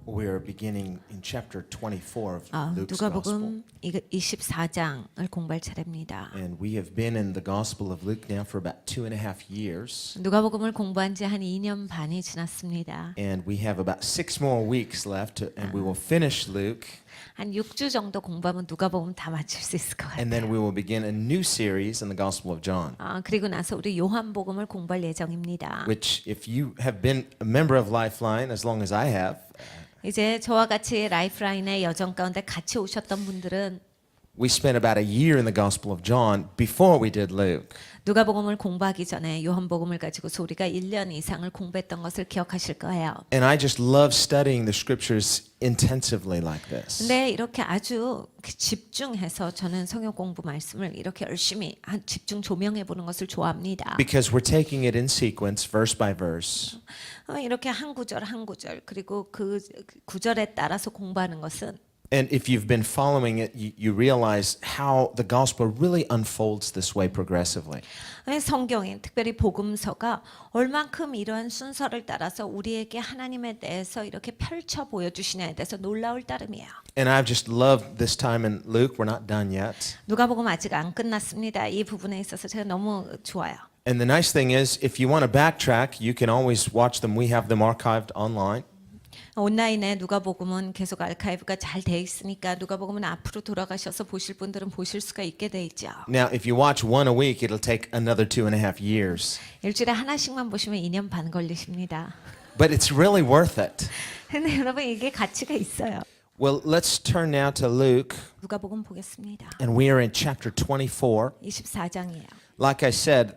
We're beginning in chapter 24 of Luke's Gospel. 누가복음 24장을 공부할 차례입니다. And we have been in the Gospel of Luke now for about 2.5 years. 누가복음을 공부한 지 한 2년 반이 지났습니다. And we have about 6 more weeks left and we will finish Luke. 한 6주 정도 공부하면 누가복음 다 마칠 수 있을 것 같아요. And then we will begin a new series in the Gospel of John. 그리고 나서 우리 요한복음을 공부할 예정입니다. Which if you have been a member of Lifeline as long as I have, 이제 저와 같이 라이프라인의 여정 가운데 같이 오셨던 분들은 we spent about a year in the Gospel of John before we did Luke. 누가복음을 공부하기 전에 요한복음을 가지고서 우리가 1년 이상을 공부했던 것을 기억하실 거예요. And I just love studying the scriptures intensively like this. 근데 이렇게 아주 집중해서 저는 성경 공부 말씀을 이렇게 열심히 집중 조명해 보는 것을 좋아합니다. Because we're taking it in sequence, verse by verse. 이렇게 한 구절 한 구절 그리고 그 구절에 따라서 공부하는 것은 And if you've been following it, you realize how the gospel really unfolds this way progressively. 성경인 특별히 복음서가 얼만큼 이러한 순서를 따라서 우리에게 하나님에 대해서 이렇게 펼쳐 보여주시냐에 대해서 놀라울 따름이에요. And I've just loved this time in Luke. We're not done yet. 누가복음 아직 안 끝났습니다. 이 부분에 있어서 제가 너무 좋아요. And the nice thing is, if you want to backtrack, you can always watch them. We have them archived online. 온라인에 누가복음은 계속 아카이브가 잘 돼 있으니까 누가복음은 앞으로 돌아가셔서 보실 분들은 보실 수가 있게 돼 있죠. Now, if you watch one a week, it'll take another 2.5 years. 일주일에 하나씩만 보시면 2년 반 걸리십니다. But it's really worth it. 근데 여러분 이게 가치가 있어요. Well, let's turn now to Luke, 누가복음 보겠습니다. and we are in chapter 24. 24장이에요. Like I said,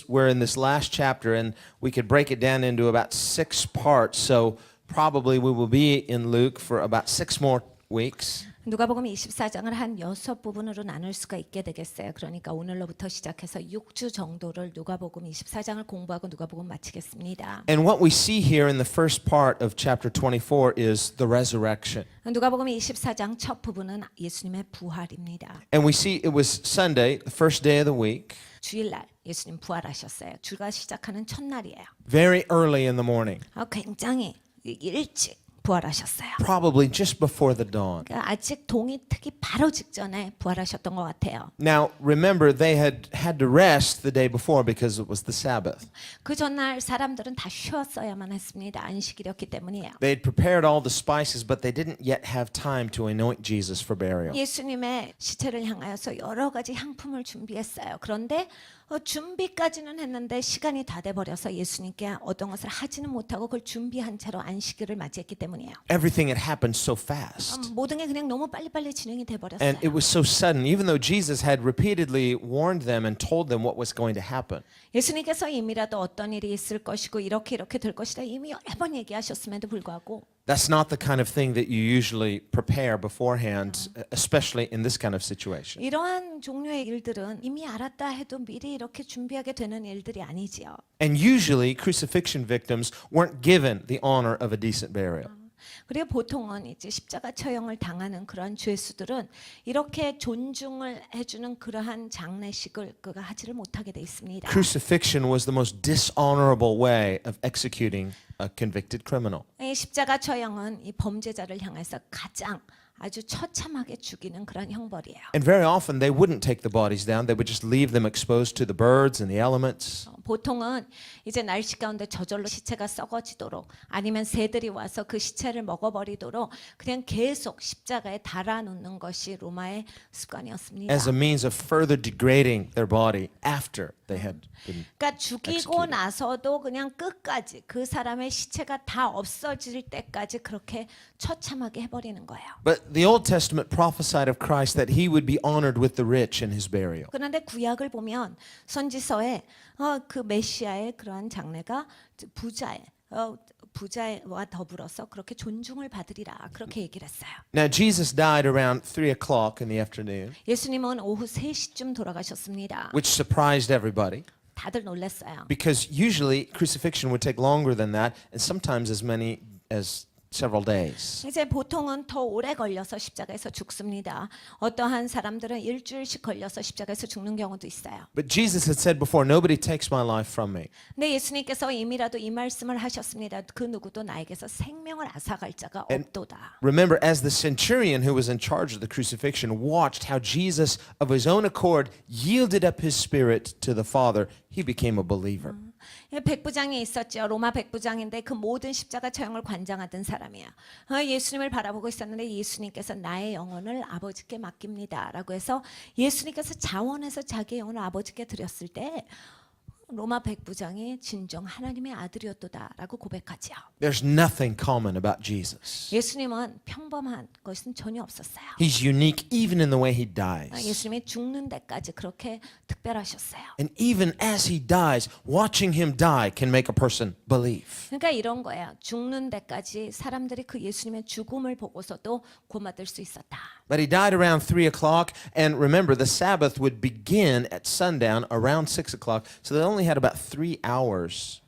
we're in this last chapter, and we could break it down into about 6 parts. So probably we will be in Luke for about 6 more weeks. 누가복음 24장을 한 6부분으로 나눌 수가 있게 되겠어요. 그러니까 오늘로부터 시작해서 6주 정도를 누가복음 24장을 공부하고 누가복음 마치겠습니다. And what we see here in the first part of chapter 24 is the resurrection. 누가복음 24장 첫 부분은 예수님의 부활입니다. And we see it was Sunday, the first day of the week. 주일날 예수님 부활하셨어요. 주가 시작하는 첫날이에요. Very early in the morning. 굉장히 일찍 부활하셨어요. Probably just before the dawn. 그러니까 아직 동이 트기 바로 직전에 부활하셨던 것 같아요. Now, remember, they had to rest the day before because it was the Sabbath. 그 전날 사람들은 다 쉬었어야만 했습니다. 안식일이었기 때문이에요. They had prepared all the spices, but they didn't yet have time to anoint Jesus for burial. 예수님의 시체를 향하여서 여러 가지 향품을 준비했어요. 그런데 준비까지는 했는데 시간이 다 돼버려서 예수님께 어떤 것을 하지는 못하고 그걸 준비한 채로 안식일을 맞이했기 때문이에요. Everything had happened so fast. 모든 게 그냥 너무 빨리빨리 진행이 돼버렸어요. And it was so sudden, even though Jesus had repeatedly warned them and told them what was going to happen. 예수님께서 이미라도 어떤 일이 있을 것이고 이렇게 될 것이다 이미 여러 번 얘기하셨음에도 불구하고 That's not the kind of thing that you usually prepare beforehand, especially in this kind of situation. 이러한 종류의 일들은 이미 알았다 해도 미리 이렇게 준비하게 되는 일들이 아니지요. And usually crucifixion victims weren't given the honor of a decent burial. 그리고 보통은 이제 십자가 처형을 당하는 그러한 죄수들은 이렇게 존중을 해주는 그러한 장례식을 그가 하지를 못하게 돼 있습니다. Crucifixion was the most dishonorable way of executing a convicted criminal. 이 십자가 처형은 이 범죄자를 향해서 가장 아주 처참하게 죽이는 그런 형벌이에요. And very often they wouldn't take the bodies down. They would just leave them exposed to the birds and the elements. 보통은 이제 날씨 가운데 저절로 시체가 썩어지도록 아니면 새들이 와서 그 시체를 먹어버리도록 그냥 계속 십자가에 달아놓는 것이 로마의 습관이었습니다. As a means of further degrading their body after they had been 그러니까 죽이고 executed. 나서도 그냥 끝까지 그 사람의 시체가 다 없어질 때까지 그렇게 처참하게 해버리는 거예요. But the Old Testament prophesied of Christ that he would be honored with the rich in his burial. 그런데 구약을 보면 선지서에 그 메시아의 그러한 장례가 부자와 더불어서 그렇게 존중을 받으리라 그렇게 얘기를 했어요. Now Jesus died around 3 o'clock in the afternoon, 예수님은 오후 3시쯤 돌아가셨습니다. which surprised everybody 다들 놀랐어요. because usually crucifixion would take longer than that and sometimes as many as several days. 이제 보통은 더 오래 걸려서 십자가에서 죽습니다. 어떠한 사람들은 일주일씩 걸려서 십자가에서 죽는 경우도 있어요. But Jesus had said before, nobody takes my life from me. 근데 예수님께서 이미라도 이 말씀을 하셨습니다. 그 누구도 나에게서 생명을 앗아갈 자가 없도다. Remember, as the centurion who was in charge of the crucifixion watched how Jesus, of his own accord, yielded up his spirit to the Father, he became a believer. 백부장이 있었죠. 로마 백부장인데 그 모든 십자가 처형을 관장하던 사람이야. 예수님을 바라보고 있었는데 예수님께서 나의 영혼을 아버지께 맡깁니다 라고 해서 예수님께서 자원해서 자기의 영혼을 아버지께 드렸을 때 로마 백부장이 진정 하나님의 아들이었도다 라고 고백하지요. There's nothing common about Jesus. 예수님은 평범한 것은 전혀 없었어요. He's unique even in the way he dies. 예수님이 죽는 데까지 그렇게 특별하셨어요. And even as he dies, watching him die can make a person believe. 그러니까 이런 거예요. 죽는 데까지 사람들이 그 예수님의 죽음을 보고서도 고마들 수 있었다. But he died around 3 o'clock, and remember, the Sabbath would begin at sundown around 6 o'clock, so they only had about 3 hours.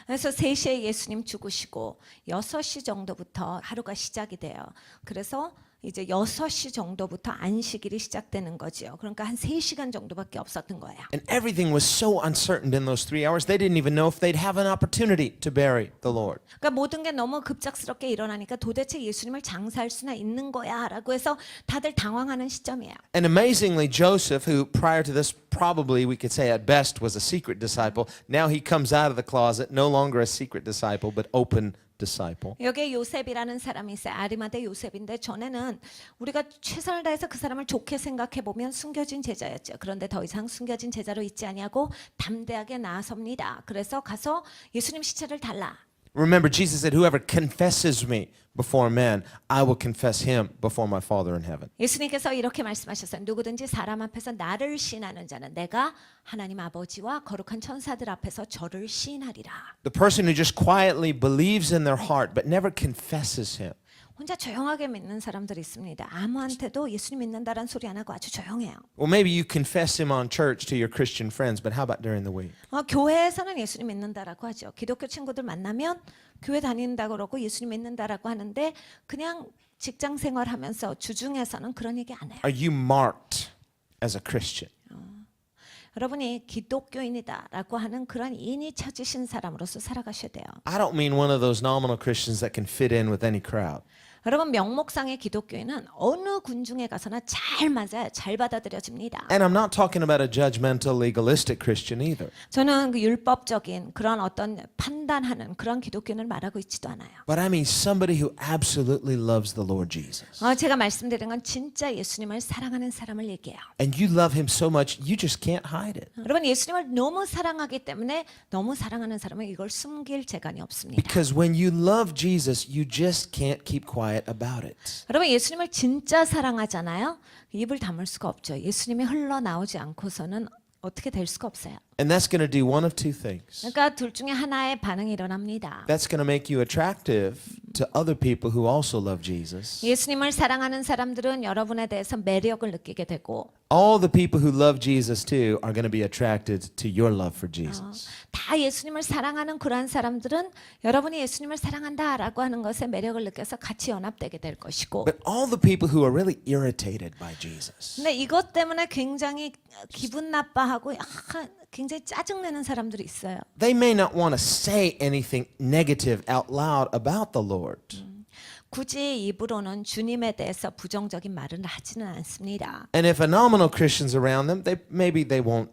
그래서 3시에 예수님 죽으시고 6시 정도부터 하루가 시작이 돼요. 그래서 이제 6시 정도부터 안식일이 시작되는 거죠. 그러니까 한 3시간 정도밖에 없었던 거예요. And everything was so uncertain in those 3 hours, they didn't even know if they'd have an opportunity to bury the Lord. 그러니까 모든 게 너무 급작스럽게 일어나니까 도대체 예수님을 장사할 수나 있는 거야라고 해서 다들 당황하는 시점이에요. And amazingly, Joseph, who prior to this probably we could say at best was a secret disciple, now he comes out of the closet, no longer a secret disciple, but open disciple. 여기에 요셉이라는 사람이 있어요. 아리마대 요셉인데 전에는 우리가 최선을 다해서 그 사람을 좋게 생각해 보면 숨겨진 제자였죠. 그런데 더 이상 숨겨진 제자로 있지 아니하고 담대하게 나섭니다. 그래서 가서 예수님 시체를 달라. Remember, Jesus said, whoever confesses me before men, I will confess him before my Father in heaven. 예수님께서 이렇게 말씀하셨어요. 누구든지 사람 앞에서 나를 시인하는 자는 내가 하나님 아버지와 거룩한 천사들 앞에서 저를 시인하리라. The person who just quietly believes in their heart but never confesses him. 혼자 조용하게 믿는 사람들이 있습니다. 아무한테도 예수님 믿는다라는 소리 안 하고 아주 조용해요. Well, maybe you confess him on church to your Christian friends, but how about during the week? 교회에서는 예수님 믿는다라고 하죠. 기독교 친구들 만나면 교회 다닌다 그러고 예수님 믿는다라고 하는데 그냥 직장 생활하면서 주중에서는 그런 얘기 안 해요. Are you marked as a Christian? 여러분이 기독교인이다라고 하는 그런 인이 찾으신 사람으로서 살아가셔야 돼요. I don't mean one of those nominal Christians that can fit in with any crowd. 여러분 명목상의 기독교인은 어느 군중에 가서나 잘 맞아요. 잘 받아들여집니다. And I'm not talking about a judgmental, legalistic Christian either. 저는 그 율법적인 그런 어떤 판단하는 그런 기독교인을 말하고 있지도 않아요. But I mean somebody who absolutely loves the Lord Jesus. 제가 말씀드린 건 진짜 예수님을 사랑하는 사람을 얘기해요. And you love him so much, you just can't hide it. 여러분 예수님을 너무 사랑하기 때문에 너무 사랑하는 사람은 이걸 숨길 재간이 없습니다. Because when you love Jesus, you just can't keep quiet about it. 여러분 예수님을 진짜 사랑하잖아요. 입을 다물 수가 없죠. 예수님이 흘러나오지 않고서는 어떻게 될 수가 없어요. And that's going to do one of two things. 그러니까 둘 중에 하나의 반응이 일어납니다. That's going to make you attractive to other people who also love Jesus. 예수님을 사랑하는 사람들은 여러분에 대해서 매력을 느끼게 되고 All the people who love Jesus too are going to be attracted to your love for Jesus. 다 예수님을 사랑하는 그러한 사람들은 여러분이 예수님을 사랑한다라고 하는 것에 매력을 느껴서 같이 연합되게 될 것이고 But all the people who are really irritated by Jesus, 근데 이것 때문에 굉장히 기분 나빠하고 약간 굉장히 짜증내는 사람들이 있어요. they may not want to say anything negative out loud about the Lord. 굳이 입으로는 주님에 대해서 부정적인 말은 하지는 않습니다. And if a nominal Christian's around them, maybe they won't,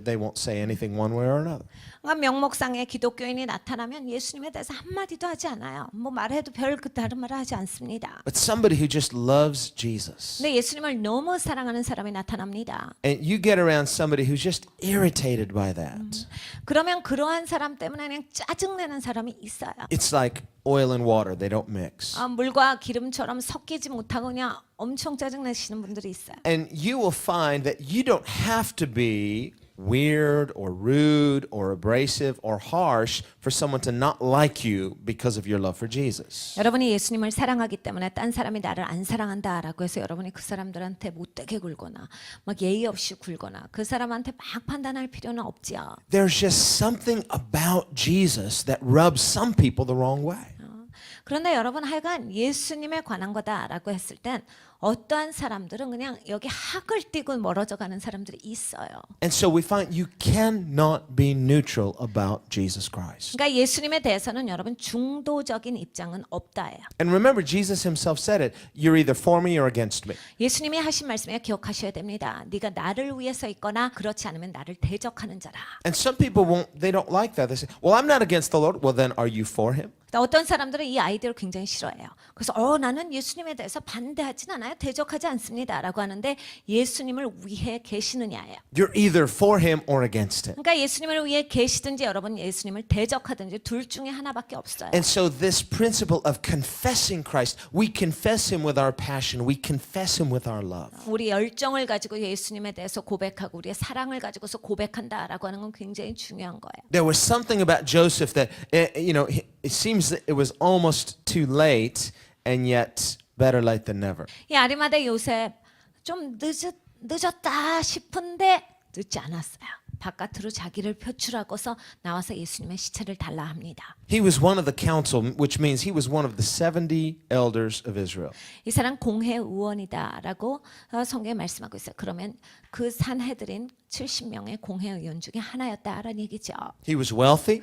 they won't say anything one way or another. 그러니까 명목상의 기독교인이 나타나면 예수님에 대해서 한마디도 하지 않아요. 뭐 말해도 별 그 다른 말을 하지 않습니다. But somebody who just loves Jesus, 근데 예수님을 너무 사랑하는 사람이 나타납니다. and you get around somebody who's just irritated by that. 그러면 그러한 사람 때문에 그냥 짜증내는 사람이 있어요. It's like oil and water, they don't mix. 물과 기름처럼 섞이지 못하고 그냥 엄청 짜증내시는 분들이 있어요. And you will find that you don't have to be weird or rude or abrasive or harsh for someone to not like you because of your love for Jesus. 여러분이 예수님을 사랑하기 때문에 딴 사람이 나를 안 사랑한다라고 해서 여러분이 그 사람들한테 못되게 굴거나 막 예의 없이 굴거나 그 사람한테 막 판단할 필요는 없지요. There's just something about Jesus that rubs some people the wrong way. 그런데 여러분 하여간 예수님에 관한 거다라고 했을 땐 어떠한 사람들은 그냥 여기 학을 띄고 멀어져 가는 사람들이 있어요. And so we find you cannot be neutral about Jesus Christ. 그러니까 예수님에 대해서는 여러분 중도적인 입장은 없다예요. And remember, Jesus himself said it. You're either for me or against me. 예수님이 하신 말씀에 기억하셔야 됩니다. 네가 나를 위해서 있거나 그렇지 않으면 나를 대적하는 자라. And some people they don't like that. They say, well, I'm not against the Lord. Well, then are you for him? 어떤 사람들은 이 아이디어를 굉장히 싫어해요. 그래서 나는 예수님에 대해서 반대하진 않아요. 대적하지 않습니다. 라고 하는데 예수님을 위해 계시느냐예요. You're either for him or against him. 그러니까 예수님을 위해 계시든지 여러분 예수님을 대적하든지 둘 중에 하나밖에 없어요. And so this principle of confessing Christ, we confess him with our passion. We confess him with our love. 우리 열정을 가지고 예수님에 대해서 고백하고 우리의 사랑을 가지고서 고백한다라고 하는 건 굉장히 중요한 거예요. There was something about Joseph that, it seems that it was almost too late, and yet better late than never. 이 아리마대 요셉 좀 늦었다 싶은데 늦지 않았어요. 바깥으로 자기를 표출하고서 나와서 예수님의 시체를 달라 합니다. He was one of the council, which means he was one of the 70 elders of Israel. 이 사람 공회의원이다라고 성경에 말씀하고 있어요. 그러면 그 산헤드린 70명의 공회의원 중에 하나였다라는 얘기죠. He was wealthy,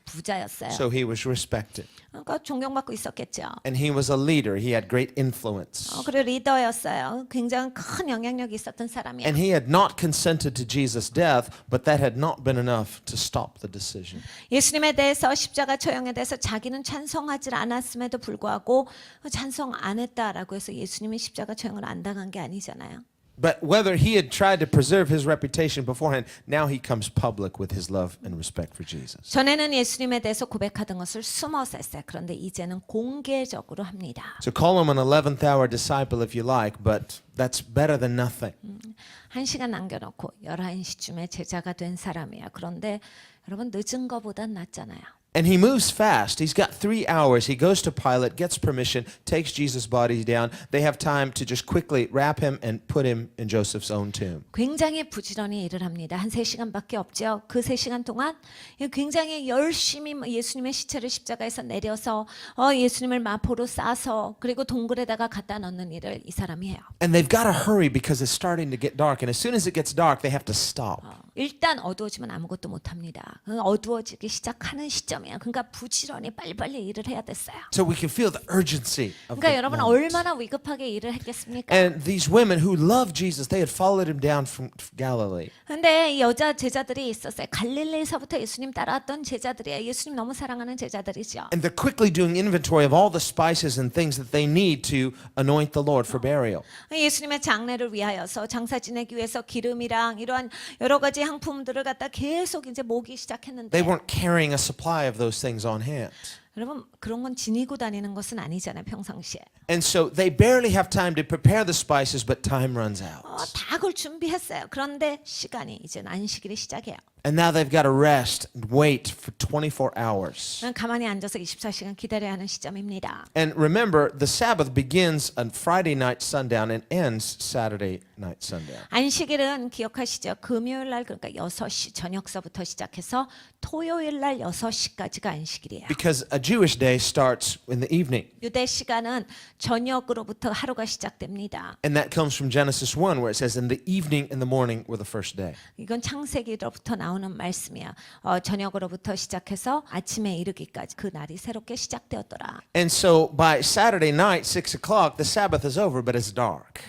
부자였어요. so he was respected. 그러니까 존경받고 있었겠죠. And he was a leader. He had great influence. 그리고 리더였어요. 굉장히 큰 영향력이 있었던 사람이에요. And he had not consented to Jesus' death, but that had not been enough to stop the decision. 예수님에 대해서 십자가 처형에 대해서 자기는 찬성하지 않았음에도 불구하고 찬성 안 했다라고 해서 예수님이 십자가 처형을 안 당한 게 아니잖아요. But whether he had tried to preserve his reputation beforehand, now he comes public with his love and respect for Jesus. 전에는 예수님에 대해서 고백하던 것을 숨어서 했어요. 그런데 이제는 공개적으로 합니다. So call him an 11th hour disciple if you like, but that's better than nothing. 1시간 남겨놓고 11시쯤에 제자가 된 사람이야. 그런데 여러분 늦은 거보단 낫잖아요. And he moves fast. He's got 3 hours. He goes to Pilate, gets permission, takes Jesus' body down. They have time to just quickly wrap him and put him in Joseph's own tomb. 굉장히 부지런히 일을 합니다. 한 3시간밖에 없죠. 그 3시간 동안 굉장히 열심히 예수님의 시체를 십자가에서 내려서 예수님을 마포로 싸서 그리고 동굴에다가 갖다 넣는 일을 이 사람이 해요. And they've got to hurry because it's starting to get dark. And as soon as it gets dark, they have to stop. 일단 어두워지면 아무것도 못합니다. 어두워지기 시작하는 시점이에요. 그러니까 부지런히 빨리빨리 일을 해야 됐어요. So we can feel the urgency of 그러니까 the 여러분 moment. 얼마나 위급하게 일을 했겠습니까? And these women who loved Jesus, they had followed him down from Galilee. 근데 이 여자 제자들이 있었어요. 갈릴리에서부터 예수님 따라왔던 제자들이에요. 예수님 너무 사랑하는 제자들이죠. And they're quickly doing inventory of all the spices and things that they need to anoint the Lord for burial. 예수님의 장례를 위하여서 장사 지내기 위해서 기름이랑 이러한 여러 가지 향품들을 갖다 계속 이제 모기 시작했는데 They weren't carrying a supply of those things on hand. 여러분 그런 건 지니고 다니는 것은 아니잖아요. 평상시에. And so they barely have time to prepare the spices, but time runs out. 다 그걸 준비했어요. 그런데 시간이 이제 안식일이 시작해요. And now they've got to rest and wait for 24 hours. 가만히 앉아서 24시간 기다려야 하는 시점입니다. And remember, the Sabbath begins on Friday night sundown and ends Saturday night sundown. 안식일은 기억하시죠? 금요일 날 그러니까 6시 저녁서부터 시작해서 토요일 날 6시까지가 안식일이에요. Because a Jewish day starts in the evening. 유대 시간은 저녁으로부터 하루가 시작됩니다. And that comes from Genesis 1 where it says in the evening and the morning were the first day. 이건 창세기로부터 나오는 말씀이야. 저녁으로부터 시작해서 아침에 이르기까지 그 날이 새롭게 시작되었더라. And so by Saturday night, 6 o'clock, the Sabbath is over, but it's dark.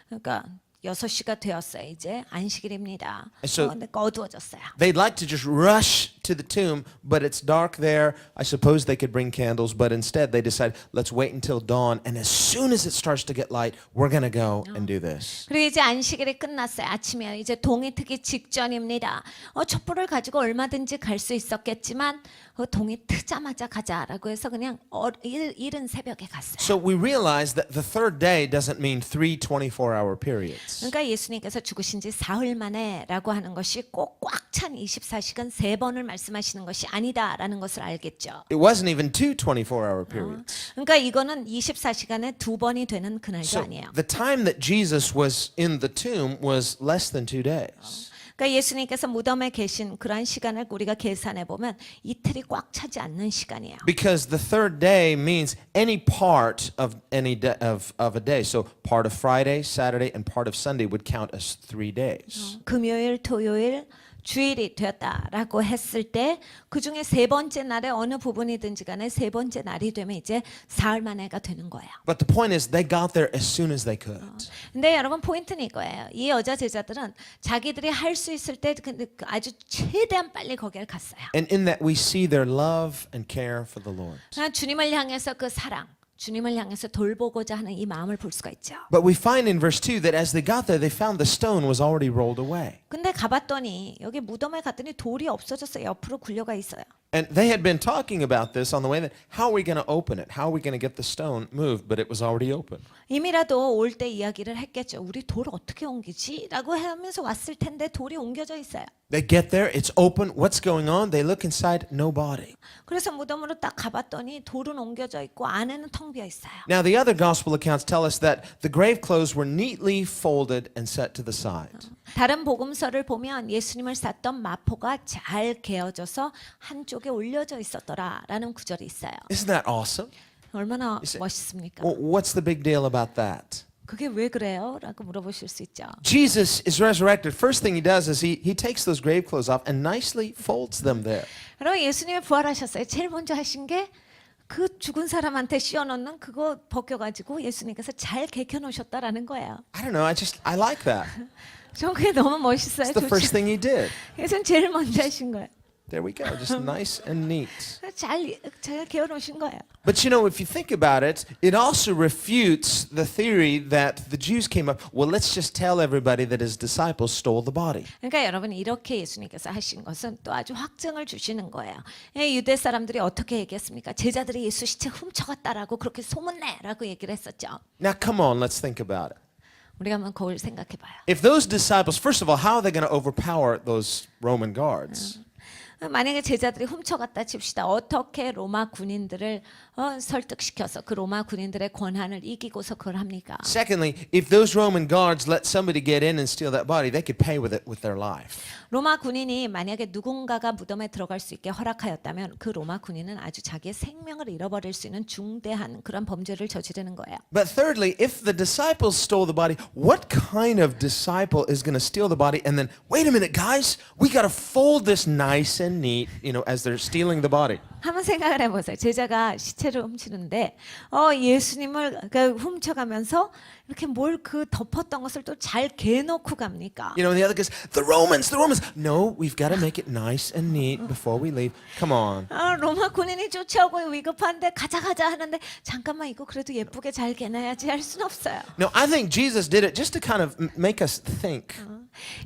그러니까 6시가 되었어요. 이제 안식일입니다. So- 근데 어두워졌어요. They'd like to just rush to the tomb, but it's dark there. I suppose they could bring candles, but instead they decide, let's wait until dawn. And as soon as it starts to get light, we're going to go and do this. 그리고 이제 안식일이 끝났어요. 아침에 이제 동이 트기 직전입니다. 촛불을 가지고 얼마든지 갈 수 있었겠지만 동이 트자마자 가자라고 해서 그냥 이른 새벽에 갔어요. So we realize that the third day doesn't mean 3 24-hour periods. 그러니까 예수님께서 죽으신 지 사흘 만에라고 하는 것이 꼭 꽉 찬 24시간 3번을 말씀하시는 것이 아니다라는 것을 알겠죠. It wasn't even 2 24-hour periods. 그러니까 이거는 24시간에 2번이 되는 그날도 So 아니에요. the time that Jesus was in the tomb was less than 2 days. 그러니까 예수님께서 무덤에 계신 그러한 시간을 우리가 계산해 보면 이틀이 꽉 차지 않는 시간이에요. Because the third day means any part of any of a day. So part of Friday, Saturday, and part of Sunday would count as 3 days. 금요일, 토요일, 주일이 되었다라고 했을 때 그 중에 세 번째 날에 어느 부분이든지 간에 세 번째 날이 되면 이제 사흘 만에가 되는 거예요. But the point is, they got there as soon as they could. 근데 여러분 포인트는 이거예요. 이 여자 제자들은 자기들이 할 수 있을 때 아주 최대한 빨리 거기를 갔어요. And in that, we see their love and care for the Lord. 주님을 향해서 그 사랑, 주님을 향해서 돌보고자 하는 이 마음을 볼 수가 있죠. But we find in verse 2 that as they got there, they found the stone was already rolled away. 근데 가봤더니 여기 무덤에 갔더니 돌이 없어졌어요. 옆으로 굴려가 있어요. And they had been talking about this on the way that how are we going to open it? How are we going to get the stone moved? But it was already open. 이미라도 올 때 이야기를 했겠죠. 우리 돌 어떻게 옮기지? 라고 하면서 왔을 텐데 돌이 옮겨져 있어요. They get there, it's open. What's going on? They look inside, no body. 그래서 무덤으로 딱 가봤더니 돌은 옮겨져 있고 안에는 텅 비어 있어요. Now, the other gospel accounts tell us that the grave clothes were neatly folded and set to the side. 다른 복음서를 보면 예수님을 쌌던 마포가 잘 개어져서 한쪽에 올려져 있었더라라는 구절이 있어요. Isn't that awesome? 얼마나 say, 멋있습니까? Well, what's the big deal about that? 그게 왜 그래요? 라고 물어보실 수 있죠. Jesus is resurrected. First thing he does is he takes those grave clothes off and nicely folds them there. 여러분 예수님이 부활하셨어요. 제일 먼저 하신 게 그 죽은 사람한테 씌워놓는 그거 벗겨가지고 예수님께서 잘 개켜놓으셨다라는 거예요. I don't know, I like that. 전 그게 너무 멋있어요. It's the first thing he did. 예수님 제일 먼저 하신 거예요. There we go, just nice and neat. 잘 개어놓으신 거예요. But you know, if you think about it, it also refutes the theory that the Jews came up, well, let's just tell everybody that his disciples stole the body. 그러니까 여러분 이렇게 예수님께서 하신 것은 또 아주 확증을 주시는 거예요. 유대 사람들이 어떻게 얘기했습니까? 제자들이 예수 시체 훔쳐갔다라고 그렇게 소문내라고 얘기를 했었죠. Now, come on, let's think about it. 우리가 한번 거울 생각해봐요. If those disciples, first of all, how are they going to overpower those Roman guards? 만약에 제자들이 훔쳐갔다 칩시다. 어떻게 로마 군인들을 설득시켜서 그 로마 군인들의 권한을 이기고서 그걸 합니까? Secondly, if those Roman guards let somebody get in and steal that body, they could pay with it with their life. 로마 군인이 만약에 누군가가 무덤에 들어갈 수 있게 허락하였다면 그 로마 군인은 아주 자기의 생명을 잃어버릴 수 있는 중대한 그런 범죄를 저지르는 거예요. But thirdly, if the disciples stole the body, what kind of disciple is going to steal the body and then, wait a minute, guys, we got to fold this nice and neat, as they're stealing the body. 한번 생각을 해보세요. 제자가 시체를 훔치는데 예수님을 훔쳐가면서 이렇게 뭘 그 덮었던 것을 또 잘 개놓고 갑니까? And the other goes, the Romans. No, we've got to make it nice and neat before we leave. Come on. 로마 군인이 쫓아오고 위급한데 가자 하는데 잠깐만 이거 그래도 예쁘게 잘 개놔야지 할 수는 없어요. No, I think Jesus did it just to kind of make us think.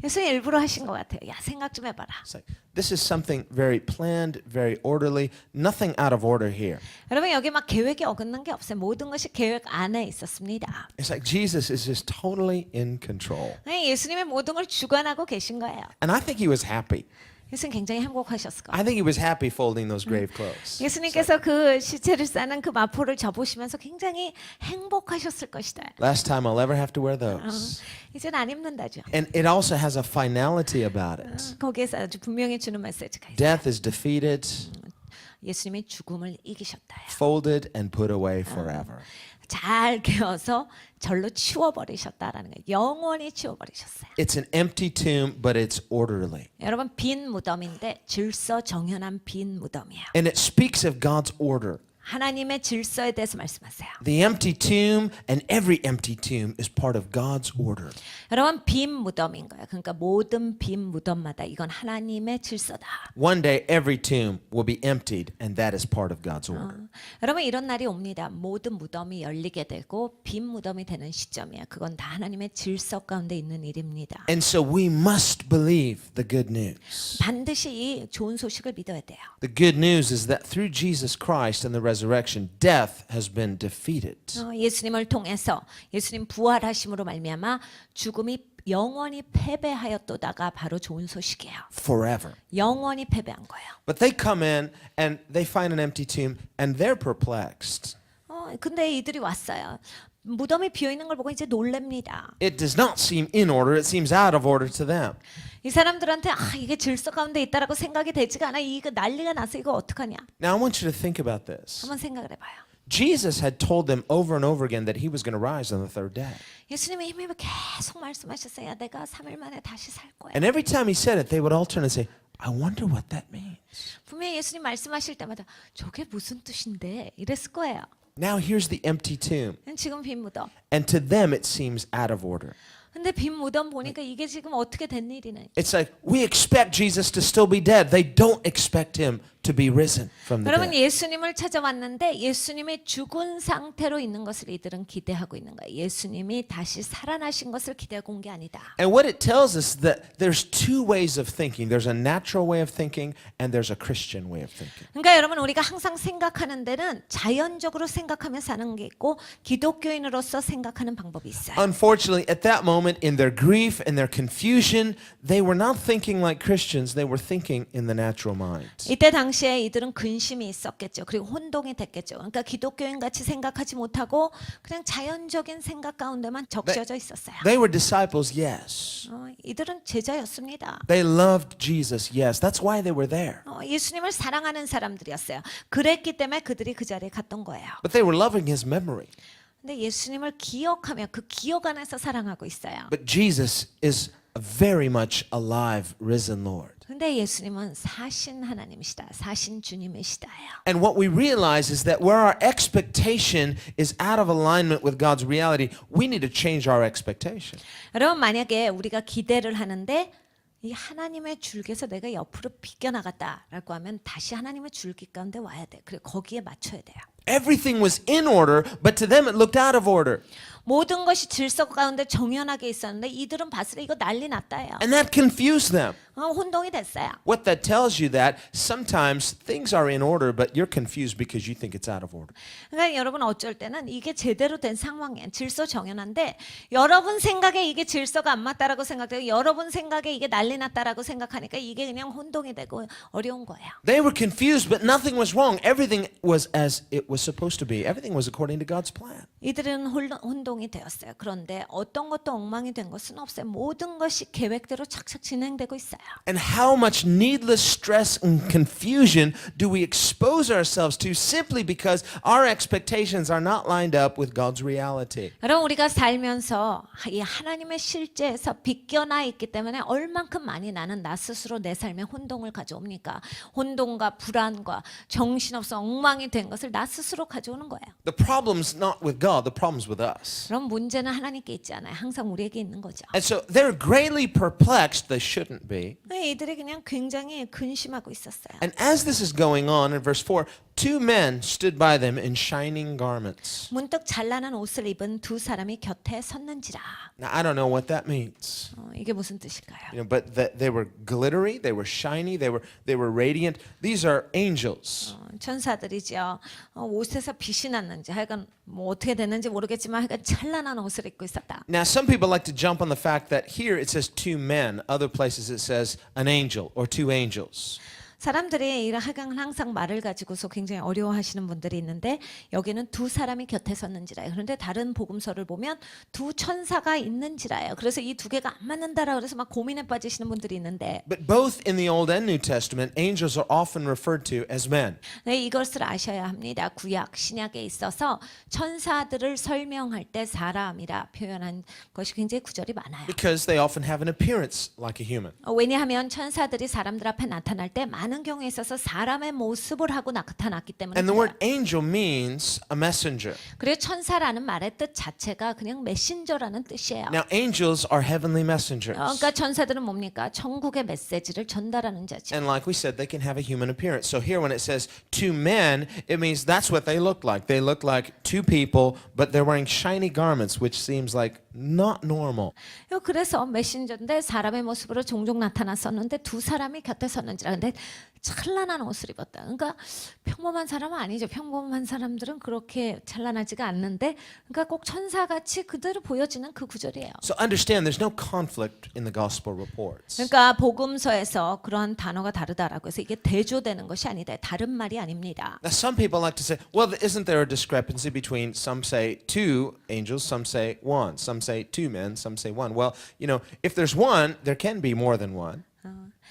예수님 일부러 하신 것 같아요. 야 생각 좀 해봐라. It's like, this is something very planned, very orderly, nothing out of order here. 여러분 여기 막 계획이 어긋난 게 없어요. 모든 것이 계획 안에 있었습니다. It's like Jesus is just totally in control. 예수님의 모든 걸 주관하고 계신 거예요. And I think he was happy. 예수님 굉장히 행복하셨을 거예요. I think he was happy folding those grave clothes. 예수님께서 그 시체를 싸는 그 마포를 접으시면서 굉장히 행복하셨을 것이다. Last time I'll ever have to wear those. 이제는 안 입는다죠. And it also has a finality about it. 거기에서 아주 분명히 주는 메시지가 있어요. Death is defeated, 예수님이 죽음을 이기셨다요. folded, and put away forever. 잘 개어서 절로 치워버리셨다라는 거예요. 영원히 치워버리셨어요. It's an empty tomb, but it's orderly. 여러분 빈 무덤인데 질서 정연한 빈 무덤이에요. And it speaks of God's order. 하나님의 질서에 대해서 말씀하세요. The empty tomb and every empty tomb is part of God's order. 여러분 빈 무덤인 거예요. 그러니까 모든 빈 무덤마다 이건 하나님의 질서다. One day every tomb will be emptied, and that is part of God's order. 여러분 이런 날이 옵니다. 모든 무덤이 열리게 되고 빈 무덤이 되는 시점이에요. 그건 다 하나님의 질서 가운데 있는 일입니다. And so we must believe the good news. 반드시 이 좋은 소식을 믿어야 돼요. The good news is that through Jesus Christ and the resurrection, death has been defeated. 예수님을 통해서 예수님 부활하심으로 말미암아 죽음이 영원히 패배하였도다가 바로 좋은 소식이에요. Forever. 영원히 패배한 거예요. But they come in and they find an empty tomb and they're perplexed. 근데 이들이 왔어요. 무덤이 비어 있는 걸 보고 이제 놀랍니다. It does not seem in order, it seems out of order to them. 이 사람들한테 이게 질서 가운데 있다라고 생각이 되지가 않아. 이거 난리가 나서 이거 어떡하냐. Now I want you to think about this. 한번 생각을 해봐요. Jesus had told them over and over again that he was going to rise on the third day. 예수님이 이미 계속 말씀하셨어요. 내가 3일 만에 다시 살 거야. And every time he said it, they would all turn and say, I wonder what that means. 분명히 예수님 말씀하실 때마다 저게 무슨 뜻인데 이랬을 거예요. Now here's the empty tomb. 지금 빈 무덤. And to them it seems out of order. 근데 빈 무덤 보니까 이게 지금 어떻게 된 일이네. It's like we expect Jesus to still be dead. They don't expect him to be risen from the 여러분 dead. 예수님을 찾아왔는데 예수님이 죽은 상태로 있는 것을 이들은 기대하고 있는 거예요. 예수님이 다시 살아나신 것을 기대하고 온 게 아니다. And what it tells us that there's two ways of thinking. There's a natural way of thinking and there's a Christian way of thinking. 그러니까 여러분 우리가 항상 생각하는 데는 자연적으로 생각하며 사는 게 있고 기독교인으로서 생각하는 방법이 있어요. Unfortunately, at that moment, in their grief and their confusion, they were not thinking like Christians. They were thinking in the natural mind. 이때 당시에 이들은 근심이 있었겠죠. 그리고 혼동이 됐겠죠. 그러니까 기독교인 같이 생각하지 못하고 그냥 자연적인 생각 가운데만 적셔져 있었어요. They were disciples, yes. 이들은 제자였습니다. They loved Jesus, yes. That's why they were there. 예수님을 사랑하는 사람들이었어요. 그랬기 때문에 그들이 그 자리에 갔던 거예요. But they were loving his memory. 근데 예수님을 기억하며 그 기억 안에서 사랑하고 있어요. But Jesus is very much alive, risen Lord. 근데 예수님은 사신 하나님이시다. 사신 주님이시다요. And what we realize is that where our expectation is out of alignment with God's reality, we need to change our expectation. 여러분 만약에 우리가 기대를 하는데 이 하나님의 줄기에서 내가 옆으로 비껴나갔다라고 하면 다시 하나님의 줄기 가운데 와야 돼. 그래 거기에 맞춰야 돼요. Everything was in order, but to them it looked out of order. 모든 것이 질서 가운데 정연하게 있었는데 이들은 봤을 때 이거 난리 났다요. And that confused them. 혼동이 됐어요. What that tells you that sometimes things are in order, but you're confused because you think it's out of order. 그러니까 여러분 어쩔 때는 이게 제대로 된 상황이에요. 질서 정연한데 여러분 생각에 이게 질서가 안 맞다라고 생각되고 여러분 생각에 이게 난리 났다라고 생각하니까 이게 그냥 혼동이 되고 어려운 거예요. They were confused, but nothing was wrong. Everything was as it was supposed to be. Everything was according to God's plan. 이들은 혼동이 되었어요. 그런데 어떤 것도 엉망이 된 것은 없어요. 모든 것이 계획대로 착착 진행되고 있어요. And how much needless stress and confusion do we expose ourselves to simply because our expectations are not lined up with God's reality? 여러분 우리가 살면서 이 하나님의 실제에서 비껴나 있기 때문에 얼만큼 많이 나는 나 스스로 내 삶에 혼동을 가져옵니까? 혼동과 불안과 정신없어 엉망이 된 것을 나 스스로 가져오는 거예요. The problem's not with God, the problem's with us. 그럼 문제는 하나님께 있지 않아요. 항상 우리에게 있는 거죠. And so they're greatly perplexed, they shouldn't be. 이들이 그냥 굉장히 근심하고 있었어요. And as this is going on in verse 4, two men stood by them in shining garments. 문득 찬란한 옷을 입은 두 사람이 곁에 섰는지라. Now I don't know what that means. 이게 무슨 뜻일까요? You know, but they were glittery, they were shiny, they were radiant. These are angels. 천사들이죠. 옷에서 빛이 났는지 하여간 뭐 어떻게 됐는지 모르겠지만 하여간 찬란한 옷을 입고 있었다. Now some people like to jump on the fact that here it says two men, other places it says an angel or two angels. 사람들이 이런 항상 말을 가지고서 굉장히 어려워하시는 분들이 있는데 여기는 두 사람이 곁에 섰는지라요. 그런데 다른 복음서를 보면 두 천사가 있는지라요. 그래서 이 두 개가 안 맞는다라 그래서 막 고민에 빠지시는 분들이 있는데 But both in the Old and New Testament, angels are often referred to as men. 네, 이것을 아셔야 합니다. 구약, 신약에 있어서 천사들을 설명할 때 사람이라 표현한 것이 굉장히 구절이 많아요. Because they often have an appearance like a human. 왜냐하면 천사들이 사람들 앞에 나타날 때 많은 경우에 있어서 사람의 모습을 하고 나타났기 때문에 And the 그래요. word angel means a messenger. 그리고 천사라는 말의 뜻 자체가 그냥 메신저라는 뜻이에요. Now angels are heavenly messengers. 그러니까 천사들은 뭡니까? 천국의 메시지를 전달하는 자죠. And like we said, they can have a human appearance. So here when it says two men, it means that's what they look like. They look like two people, but they're wearing shiny garments, which seems like not normal. 그래서 메신저인데 사람의 모습으로 종종 나타났었는데 두 사람이 곁에 섰는지라. 근데 찬란한 옷을 입었다. 그러니까 평범한 사람은 아니죠. 평범한 사람들은 그렇게 찬란하지가 않는데, 그러니까 꼭 천사같이 그대로 보여지는 그 구절이에요. So understand there's no conflict in the gospel reports. 그러니까 복음서에서 그런 단어가 다르다라고 해서 이게 대조되는 것이 아니다. 다른 말이 아닙니다. Now some people like to say, well, isn't there a discrepancy between some say two angels, some say one, some say two men, some say one? Well, you know, if there's one, there can be more than one.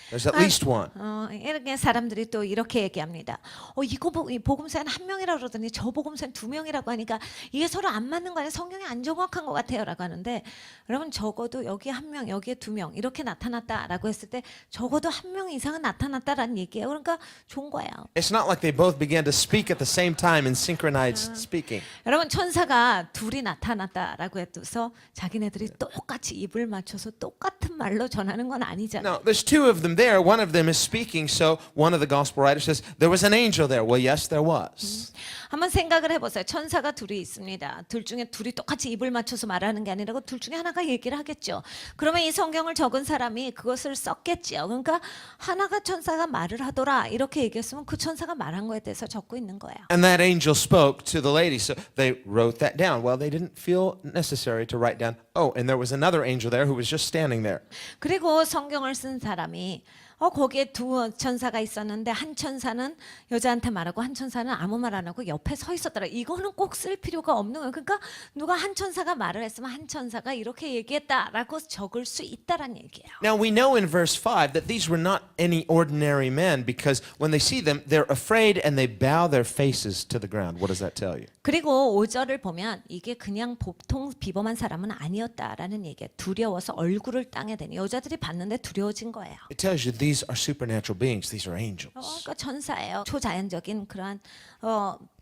There's at least one. 이렇게 사람들이 또 이렇게 얘기합니다. 이 복음서에는 한 명이라고 그러더니 저 복음서는 두 명이라고 하니까 이게 서로 안 맞는 거 아니에요? 성경이 안 정확한 것 같아요라고 하는데, 여러분 적어도 여기에 한 명, 여기에 두 명 이렇게 나타났다라고 했을 때 적어도 한 명 이상은 나타났다라는 얘기예요. 그러니까 좋은 거예요. It's not like they both began to speak at the same time in synchronized speaking. 여러분 천사가 둘이 나타났다라고 해서 자기네들이 똑같이 입을 맞춰서 똑같은 말로 전하는 건 아니잖아요. No, there's two of them there. One of them is speaking. So one of the gospel writers says, there was an angel there. Well, yes, there was. 한번 생각을 해보세요. 천사가 둘이 있습니다. 둘 중에 둘이 똑같이 입을 맞춰서 말하는 게 아니라고 둘 중에 하나가 얘기를 하겠죠. 그러면 이 성경을 적은 사람이 그것을 썼겠죠. 그러니까 하나가 천사가 말을 하더라 이렇게 얘기했으면 그 천사가 말한 거에 대해서 적고 있는 거예요. And that angel spoke to the lady. So they wrote that down. Well, they didn't feel necessary to write down, oh, and there was another angel there who was just standing there. 그리고 성경을 쓴 사람이 거기에 두 천사가 있었는데 한 천사는 여자한테 말하고 한 천사는 아무 말 안 하고 옆에 서 있었더라. 이거는 꼭 쓸 필요가 없는 거예요. 그러니까 누가 한 천사가 말을 했으면 한 천사가 이렇게 얘기했다라고 적을 수 있다란 얘기예요. Now we know in verse 5 that these were not any ordinary men because when they see them, they're afraid and they bow their faces to the ground. What does that tell you? 그리고 5절을 보면 이게 그냥 보통 비범한 사람은 아니었다라는 얘기예요. 두려워서 얼굴을 땅에 대니 여자들이 봤는데 두려워진 거예요. It tells you these are supernatural beings. These are angels. 그러니까 천사예요. 초자연적인 그러한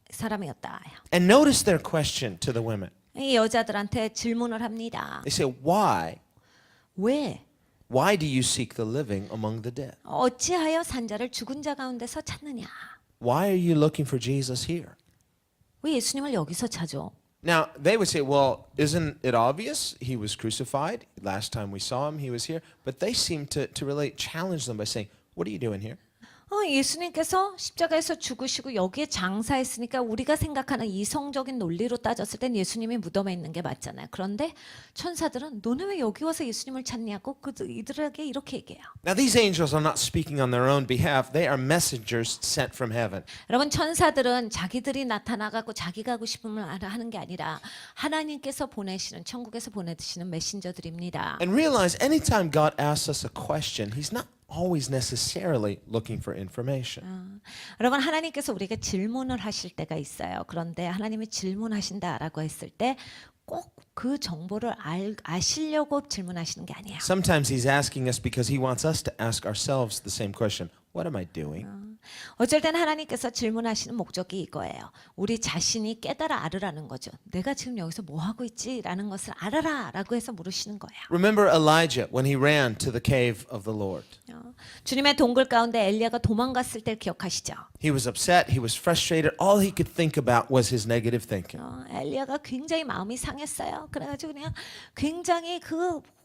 사람이었다. And notice their question to the women. 이 여자들한테 질문을 합니다. They say, why? 왜? Why do you seek the living among the dead? 어찌하여 산자를 죽은 자 가운데서 찾느냐? Why are you looking for Jesus here? 왜 예수님을 여기서 찾어? Now, they would say, well, isn't it obvious? He was crucified. Last time we saw him, he was here. But they seem to really challenge them by saying, what are you doing here? 예수님께서 십자가에서 죽으시고 여기에 장사했으니까 우리가 생각하는 이성적인 논리로 따졌을 땐 예수님이 무덤에 있는 게 맞잖아요. 그런데 천사들은 너는 왜 여기 와서 예수님을 찾냐고 이들에게 이렇게 얘기해요. Now, these angels are not speaking on their own behalf. They are messengers sent from heaven. 여러분 천사들은 자기들이 나타나갖고 자기가 하고 싶음을 하는 게 아니라 하나님께서 보내시는 천국에서 보내시는 메신저들입니다. And realize anytime God asks us a question, he's not always necessarily looking for information. 여러분 하나님께서 우리에게 질문을 하실 때가 있어요. 그런데 하나님이 질문하신다라고 했을 때 꼭 그 정보를 아시려고 질문하시는 게 아니에요. Sometimes he's asking us because he wants us to ask ourselves the same question. What am I doing? 어쩔 때는 하나님께서 질문하시는 목적이 이거예요. 우리 자신이 깨달아 알으라는 거죠. 내가 지금 여기서 뭐 하고 있지라는 것을 알아라라고 해서 물으시는 거예요. Remember Elijah when he ran to the cave of the Lord. 주님의 동굴 가운데 엘리야가 도망갔을 때 기억하시죠? He was upset, he was frustrated. All he could think about was his negative thinking. 엘리야가 굉장히 마음이 상했어요. 그래가지고 그냥 굉장히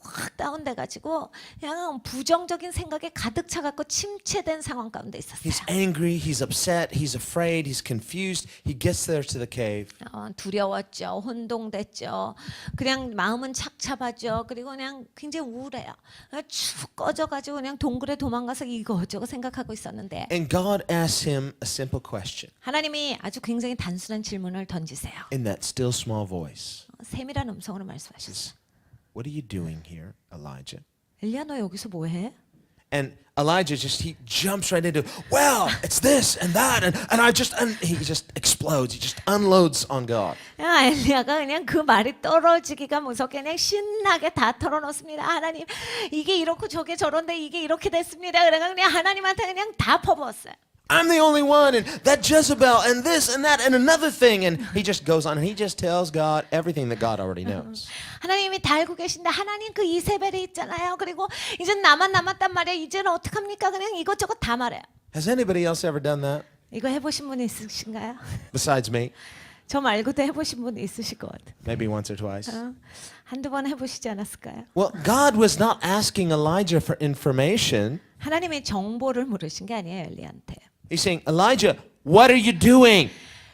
확 다운돼가지고 그냥 부정적인 생각에 가득 차갖고 침체된 상황 가운데 있었어요. He's angry, he's upset, he's afraid, he's confused. He gets there to the cave. 두려웠죠. 혼동됐죠. 그냥 마음은 착잡하죠. 그리고 그냥 굉장히 우울해요. 축 꺼져가지고 그냥 동굴에 도망가서 이거저거 생각하고 있었는데 And God asks him a simple question 하나님이 아주 굉장히 단순한 질문을 던지세요. in that still small voice. 세밀한 음성으로 말씀하셨어요. What are you doing here, Elijah? 엘리야 너 여기서 뭐해? And Elijah he jumps right into, well, it's this and that and he just explodes. He just unloads on God. 엘리야가 그냥 그 말이 떨어지기가 무섭게 그냥 신나게 다 털어놓습니다. 하나님 이게 이렇고 저게 저런데 이게 이렇게 됐습니다. 그래서 그냥 하나님한테 그냥 다 퍼부었어요. I'm the only one, and that Jezebel, and this, and that, and another thing. And he just goes on, and he just tells God everything that God already knows. 하나님이 다 알고 계신데 하나님 그 이세벨이 있잖아요. 그리고 이제 나만 남았단 말이에요. 이제는 어떡합니까? 그냥 이것저것 다 말해요. Has anybody else ever done that 이거 해보신 분 있으신가요? besides me? 저 말고도 해보신 분 있으실 것 같아요. Maybe once or twice. 한두 번 해보시지 않았을까요? Well, God was not asking Elijah for information. 하나님이 정보를 물으신 게 아니에요, 엘리야한테. He's saying, Elijah, what are you doing?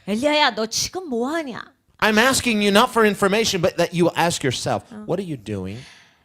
엘리야야, 너 지금 뭐 하냐? I'm asking you not for information, but that you will ask yourself, what are you doing?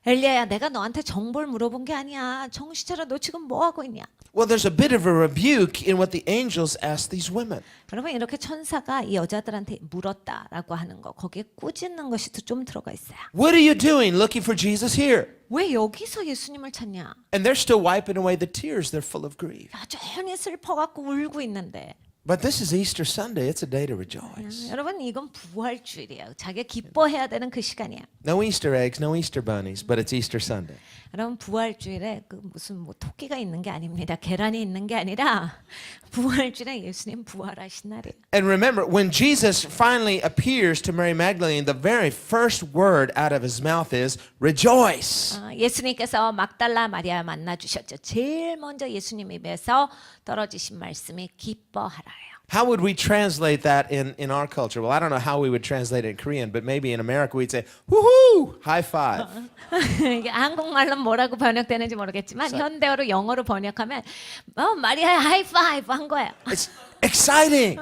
엘리야야, 내가 너한테 정보를 물어본 게 아니야. 정신 차려, 너 지금 뭐 하고 있냐? Well, there's a bit of a rebuke in what the angels asked these women. 여러분, 이렇게 천사가 이 여자들한테 물었다라고 하는 거, 거기에 꾸짖는 것이 좀 들어가 있어요. What are you doing looking for Jesus here? 왜 여기서 예수님을 찾냐? And they're still wiping away the tears. They're full of grief. 여전히 슬퍼갖고 울고 있는데. But this is Easter Sunday. It's a day to rejoice. 여러분, 이건 부활주일이에요. 자기가 기뻐해야 되는 그 시간이에요. No Easter eggs, no Easter bunnies, but it's Easter Sunday. 여러분, 부활주일에 그 무슨 뭐 토끼가 있는 게 아닙니다. 계란이 있는 게 아니라 부활주일에 예수님 부활하신 날이에요. And remember, when Jesus finally appears to Mary Magdalene, the very first word out of his mouth is rejoice. 예수님께서 막달라 마리아 만나 주셨죠. 제일 먼저 예수님 입에서 떨어지신 말씀이 기뻐하라예요. How would we translate that in our culture? Well, I don't know how we would translate it in Korean, but maybe in America we'd say, woohoo, high five. 이게 한국말로 뭐라고 번역되는지 모르겠지만 현대어로 영어로 번역하면 마리아 하이파이브 한 거예요. It's exciting.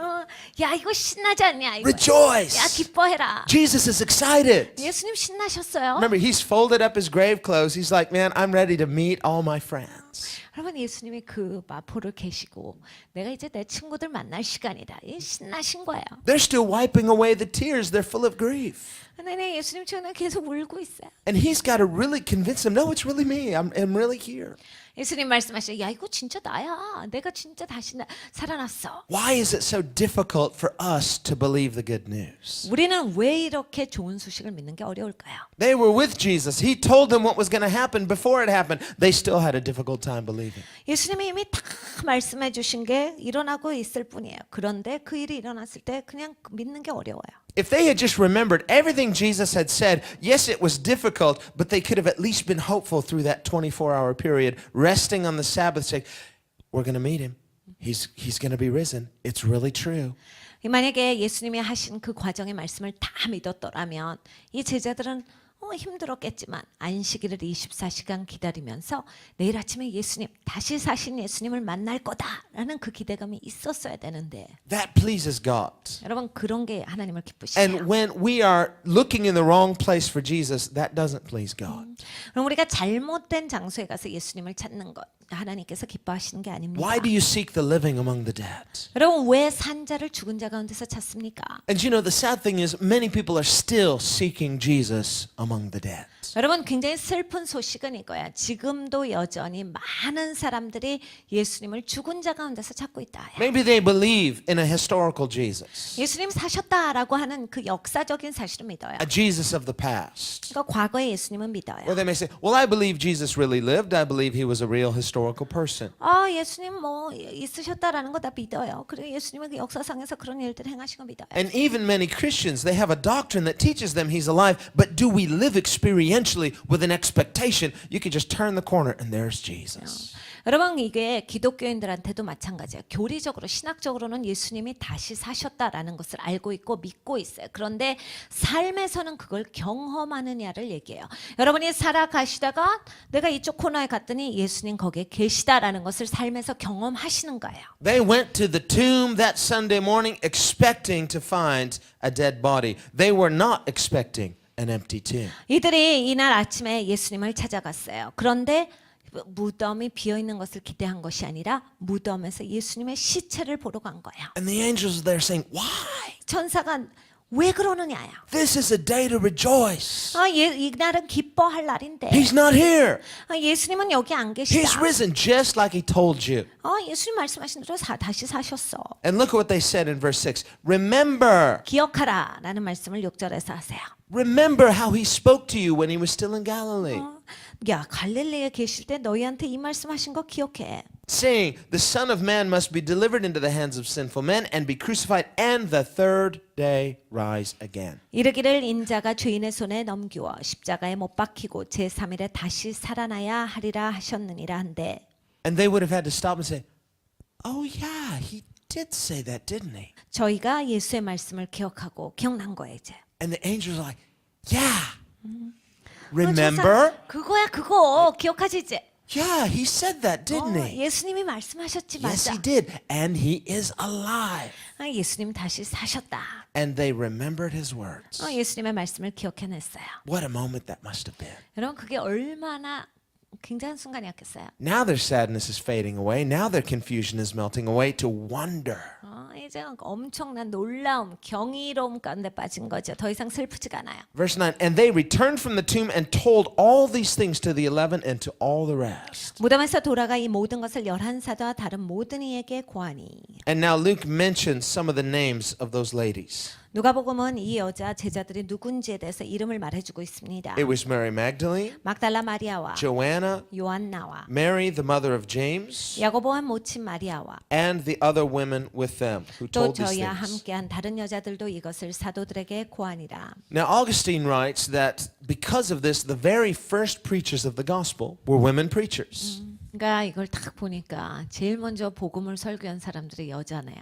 야, 이거 신나지 않냐? 이거. Rejoice. 야, 기뻐해라. Jesus is excited. 예수님 신나셨어요. Remember, he's folded up his grave clothes. He's like, man, I'm ready to meet all my friends. 여러분, 예수님이 그 마포를 계시고 내가 이제 내 친구들 만날 시간이다. 이 신나신 거예요. They're still wiping away the tears. They're full of grief. 근데 예수님 최근에 계속 울고 있어요. And he's got to really convince them, no, it's really me. I'm really here. 예수님 말씀하시죠. 야, 이거 진짜 나야. 내가 진짜 다시 살아났어. Why is it so difficult for us to believe the good news? 우리는 왜 이렇게 좋은 소식을 믿는 게 어려울까요? They were with Jesus. He told them what was going to happen before it happened. They still had a difficult time believing. 예수님이 이미 다 말씀해 주신 게 일어나고 있을 뿐이에요. 그런데 그 일이 일어났을 때 그냥 믿는 게 어려워요. If they had just remembered everything Jesus had said, yes, it was difficult, but they could have at least been hopeful through that 24-hour period, resting on the Sabbath, saying, we're going to meet him. He's going to be risen. It's really true. 만약에 예수님이 하신 그 과정의 말씀을 다 믿었더라면 이 제자들은 힘들었겠지만 안식일을 24시간 기다리면서 내일 아침에 예수님, 다시 사신 예수님을 만날 거다라는 그 기대감이 있었어야 되는데 That pleases God. 여러분, 그런 게 하나님을 And 기쁘시죠. when we are looking in the wrong place for Jesus, that doesn't please God. 그럼 우리가 잘못된 장소에 가서 예수님을 찾는 것 하나님께서 기뻐하시는 게 아닙니다. Why do you seek the living among the dead? 여러분, 왜 산자를 죽은 자 가운데서 찾습니까? And you know, the sad thing is many people are still seeking Jesus among the dead. 여러분, 굉장히 슬픈 소식은 이거야. 지금도 여전히 많은 사람들이 예수님을 죽은 자 가운데서 찾고 있다. Maybe they believe in a historical Jesus, 예수님 사셨다라고 하는 그 역사적인 사실을 믿어요. a Jesus of the past. 그러니까 과거의 예수님은 믿어요. Or they may say, well, I believe Jesus really lived. I believe he was a real historical person. 예수님 뭐 있으셨다라는 거 다 믿어요. 그리고 예수님은 그 역사상에서 그런 일들 행하신 거 믿어요. And even many Christians, they have a doctrine that teaches them he's alive, but do we live experientially with an expectation? You can just turn the corner and there's Jesus. 여러분, 이게 기독교인들한테도 마찬가지예요. 교리적으로, 신학적으로는 예수님이 다시 사셨다라는 것을 알고 있고 믿고 있어요. 그런데 삶에서는 그걸 경험하느냐를 얘기해요. 여러분이 살아가시다가 내가 이쪽 코너에 갔더니 예수님 거기에 계시다라는 것을 삶에서 경험하시는 거예요. They went to the tomb that Sunday morning expecting to find a dead body. They were not expecting an empty tomb. 이들이 이날 아침에 예수님을 찾아갔어요. 그런데 무덤이 비어 있는 것을 기대한 것이 아니라 무덤에서 예수님의 시체를 보러 간 거예요. And the angels are there saying, why? 천사가 왜 그러느냐요? This is a day to rejoice. 이날은 기뻐할 날인데. He's not here. 예수님은 여기 안 계시다. He's risen just like he told you. 예수님 말씀하신 대로 다시 사셨어. And look at what they said in verse 6. Remember. 기억하라 라는 말씀을 6절에서 하세요. Remember how he spoke to you when he was still in Galilee. 야, 갈릴리에 계실 때 너희한테 이 말씀하신 거 기억해. Saying, the Son of Man must be delivered into the hands of sinful men and be crucified and the third day rise again. 이르기를 인자가 죄인의 손에 넘기워 십자가에 못 박히고 제3일에 다시 살아나야 하리라 하셨느니라 한데. And they would have had to stop and say, oh yeah, he did say that, didn't he? 저희가 예수의 말씀을 기억하고 기억난 거예요 이제. And the angels are like, yeah. Remember? 그거야 그거 기억하지 이제. Yeah, he said that, didn't he? 예수님이 말씀하셨지 Yes, 맞아. he did. And he is alive. 예수님 다시 사셨다. And they remembered his words. 예수님의 말씀을 기억해냈어요. What a moment that must have been. 여러분 그게 얼마나 굉장한 순간이었겠어요. Now their sadness is fading away. Now their confusion is melting away to wonder. 이제 엄청난 놀라움, 경이로움 가운데 빠진 거죠. 더 이상 슬프지가 않아요. Verse 9, and they returned from the tomb and told all these things to the 11 and to all the rest. 무덤에서 돌아가 이 모든 것을 11사도와 다른 모든 이에게 고하니. And now Luke mentions some of the names of those ladies. 누가복음은 이 여자 제자들이 누군지에 대해서 이름을 말해주고 있습니다. It was Mary Magdalene, 막달라 마리아와 Joanna, 요한나와 Mary, the mother of James, 야고보와 모친 마리아와 and the other women with them who 또 told these 저희와 things. 함께한 다른 여자들도 이것을 사도들에게 고하니라. Now, Augustine writes that because of this, the very first preachers of the gospel were women preachers. 그러니까 이걸 딱 보니까 제일 먼저 복음을 설교한 사람들이 여자네요.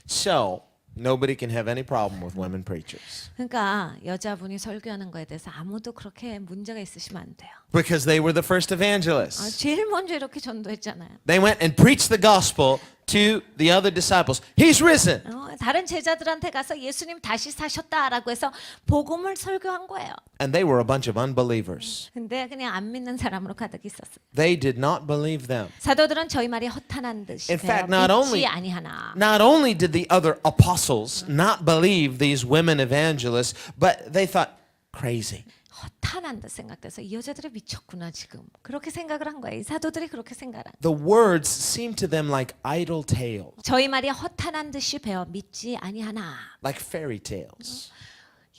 So, nobody can have any problem with women preachers. 그러니까 여자분이 설교하는 거에 대해서 아무도 그렇게 문제가 있으시면 안 돼요. Because they were the first evangelists. 제일 먼저 이렇게 전도했잖아요. They went and preached the gospel to the other disciples. He's risen. 다른 제자들한테 가서 예수님 다시 사셨다라고 해서 복음을 설교한 거예요. And they were a bunch of unbelievers. 근데 그냥 안 믿는 사람으로 가득 있었어요. They did not believe them. 사도들은 저희 말이 허탄한 듯이 In fact, not only did the other apostles not believe these women evangelists, but they thought, crazy. 허탄한 듯 생각돼서 이 여자들이 미쳤구나 지금 그렇게 생각을 한 거예요. 이 사도들이 그렇게 생각한. The words seemed to them like idle tales, 저희 말이 허탄한 듯이 배워 믿지 아니하나. like fairy tales.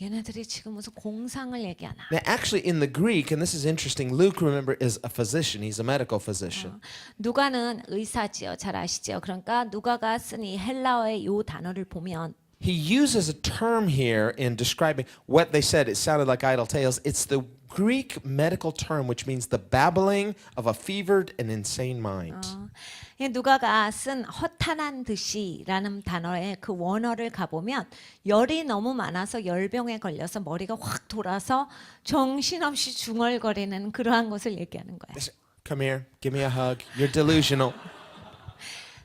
얘네들이 지금 무슨 공상을 얘기하나. Now, actually, in the Greek, and this is interesting, Luke, remember, is a physician. He's a medical physician. 누가는 의사지요. 잘 아시죠? 그러니까 누가가 쓴 이 헬라어의 요 단어를 보면 He uses a term here in describing what they said. It sounded like idle tales. It's the Greek medical term which means the babbling of a fevered and insane mind. 누가가 쓴 허탄한 듯이라는 단어의 그 원어를 가보면 열이 너무 많아서 열병에 걸려서 머리가 확 돌아서 정신없이 중얼거리는 그러한 것을 얘기하는 거예요. Come here, give me a hug. You're delusional.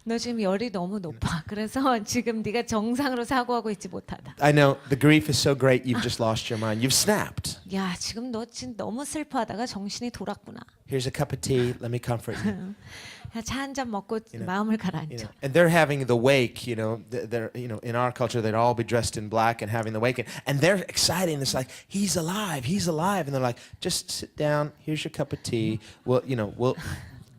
너 지금 열이 너무 높아. 그래서 지금 네가 정상으로 사고하고 있지 못하다. I know the grief is so great you've just lost your mind. You've snapped. 야, 지금 너 지금 너무 슬퍼하다가 정신이 돌았구나. Here's a cup of tea. Let me comfort you. 차 한 잔 먹고 마음을 가라앉혀. And they're having the wake, they're in our culture they'd all be dressed in black and having the wake and they're excited and it's like he's alive and they're like just sit down, here's your cup of tea. We'll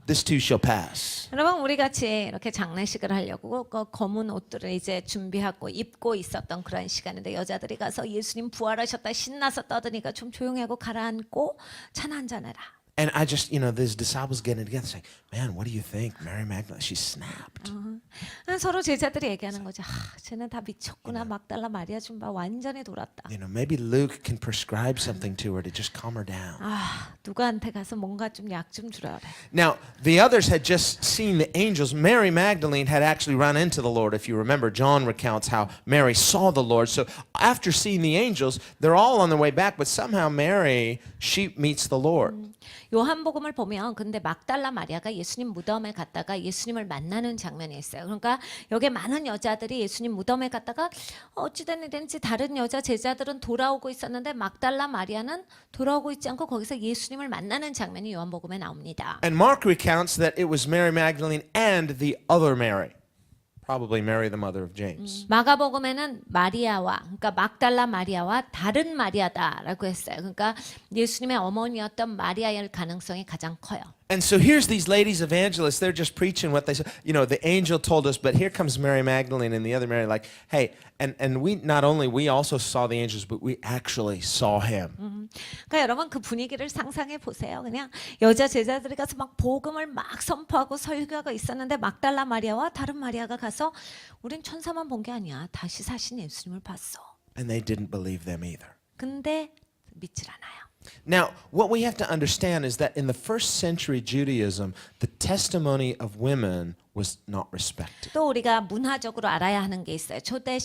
this too shall pass. 여러분 우리 같이 이렇게 장례식을 하려고 그 검은 옷들을 이제 준비하고 입고 있었던 그런 시간인데 여자들이 가서 예수님 부활하셨다 신나서 떠드니까 좀 조용히 하고 가라앉고 차나 한잔 해라. And I just, these disciples getting together saying, man, what do you think? Mary Magdalene, she snapped. 서로 제자들이 얘기하는 거죠. 쟤는 다 미쳤구나. 막달라 마리아 좀 봐. 완전히 돌았다. Maybe Luke can prescribe something to her to just calm her down. 누가한테 가서 뭔가 좀 약 좀 주라 그래. Now, the others had just seen the angels. Mary Magdalene had actually run into the Lord. If you remember, John recounts how Mary saw the Lord. So after seeing the angels, they're all on their way back, but somehow Mary, she meets the Lord. 요한복음을 보면 근데 막달라 마리아가 예수님 무덤에 갔다가 예수님을 만나는 장면이 있어요. 그러니까 여기 많은 여자들이 예수님 무덤에 갔다가 어찌된 일인지 다른 여자 제자들은 돌아오고 있었는데 막달라 마리아는 돌아오고 있지 않고 거기서 예수님을 만나는 장면이 요한복음에 나옵니다. And Mark recounts that it was Mary Magdalene and the other Mary. Probably Mary, the mother of James. 마가복음에는 마리아와 그러니까 막달라 마리아와 다른 마리아다라고 했어요. 그러니까 예수님의 어머니였던 마리아일 가능성이 가장 커요. And so here's these ladies evangelists. They're just preaching what they said. The angel told us, but here comes Mary Magdalene and the other Mary. Like, hey, and we also saw the angels, but we actually saw him. 그러니까 여러분 그 분위기를 상상해 보세요. 그냥 여자 제자들이 가서 막 복음을 막 선포하고 설교하고 있었는데 막달라 마리아와 다른 마리아가 가서 우린 천사만 본 게 아니야. 다시 사신 예수님을 봤어. And they didn't believe them either. 근데 믿질 않아요. Now, what we have to understand is that in the first century Judaism, the testimony of women was not respected. 또 우리가 문화적으로 알아야 하는 게 있어요. 초대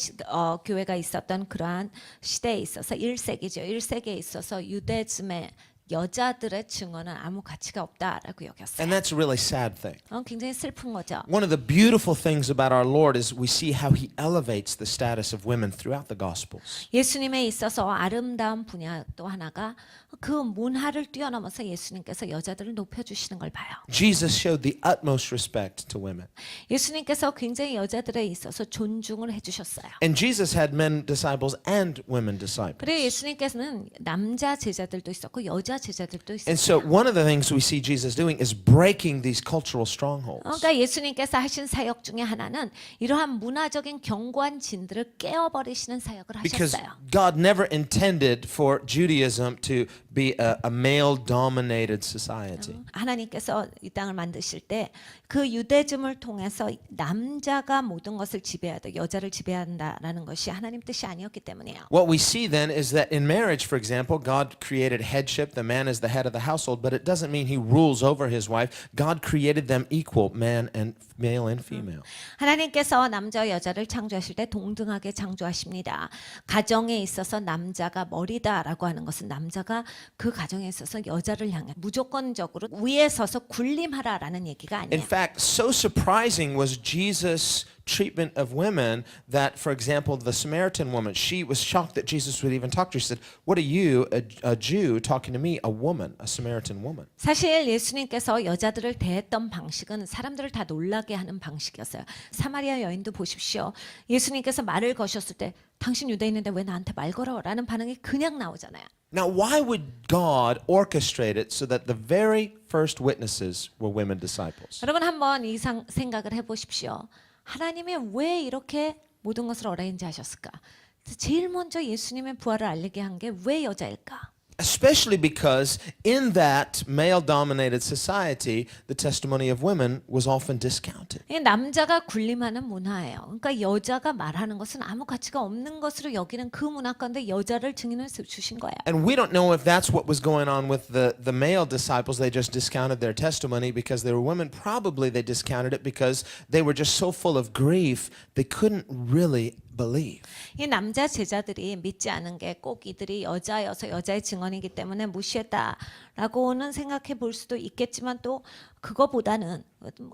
교회가 있었던 그러한 시대에 있어서 1세기죠. 1세기에 있어서 유대즘의 여자들의 증언은 아무 가치가 없다라고 여겼어요. And that's a really sad thing. 굉장히 슬픈 거죠. One of the beautiful things about our Lord is we see how he elevates the status of women throughout the Gospels. 예수님에 있어서 아름다운 분야 또 하나가 그 문화를 뛰어넘어서 예수님께서 여자들을 높여주시는 걸 봐요. Jesus showed the utmost respect to women. 예수님께서 굉장히 여자들에 있어서 존중을 해주셨어요. And Jesus had men disciples and women disciples. 그리고 예수님께서는 남자 제자들도 있었고 여자 제자들도 있었어요. And so one of the things we see Jesus doing is breaking these cultural strongholds. 그러니까 예수님께서 하신 사역 중에 하나는 이러한 문화적인 견고한 진들을 깨어버리시는 사역을 Because 하셨어요. God never intended for Judaism to be a male-dominated society. 하나님께서 이 땅을 만드실 때 그 유대즘을 통해서 남자가 모든 것을 지배하되 여자를 지배한다라는 것이 하나님 뜻이 아니었기 때문이에요. What we see then is that in marriage, for example, God created headship. The man is the head of the household, but it doesn't mean he rules over his wife. God created them equal, male and female. 하나님께서 남자와 여자를 창조하실 때 동등하게 창조하십니다. 가정에 있어서 남자가 머리다라고 하는 것은 남자가 그 가정에 있어서 여자를 향해 무조건적으로 위에 서서 군림하라라는 얘기가 아니에요. In fact, so surprising was Jesus' treatment of women that, for example, the Samaritan woman, she was shocked that Jesus would even talk to her. She said, "What are you, a Jew, talking to me, a woman, a Samaritan woman?" 사실 예수님께서 여자들을 대했던 방식은 사람들을 다 놀라게 하는 방식이었어요. 사마리아 여인도 보십시오. 예수님께서 말을 거셨을 때 당신 유대인인데 왜 나한테 말 걸어? 라는 반응이 그냥 나오잖아요. Now, why would God orchestrate it so that the very first witnesses were women disciples? 여러분 한번 이 생각을 해보십시오. 하나님이 왜 이렇게 모든 것을 어레인지 하셨을까? 제일 먼저 예수님의 부활을 알리게 한 게 왜 여자일까? Especially because in that male-dominated society, the testimony of women was often discounted. 남자가 군림하는 문화예요. 그러니까 여자가 말하는 것은 아무 가치가 없는 것으로 여기는 그 문화 가운데 여자를 증인을 주신 거예요. And we don't know if that's what was going on with the male disciples. They just discounted their testimony because they were women. Probably they discounted it because they were just so full of grief, they couldn't really believe. 이 남자 제자들이 믿지 않은 게 꼭 이들이 여자여서 여자의 증언이기 때문에 무시했다라고는 생각해 볼 수도 있겠지만 또 그거보다는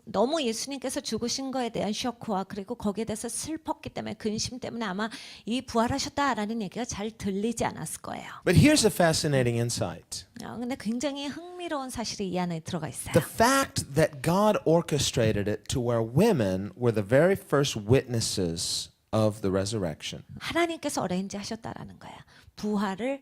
너무 예수님께서 죽으신 거에 대한 쇼크와 그리고 거기에 대해서 슬펐기 때문에 근심 때문에 아마 이 부활하셨다라는 얘기가 잘 들리지 않았을 거예요. But here's a fascinating insight. 근데 굉장히 흥미로운 사실이 이 안에 들어가 있어요. The fact that God orchestrated it to where women were the very first witnesses of the resurrection. 하나님께서 어레인지 하셨다라는 거야. 부활을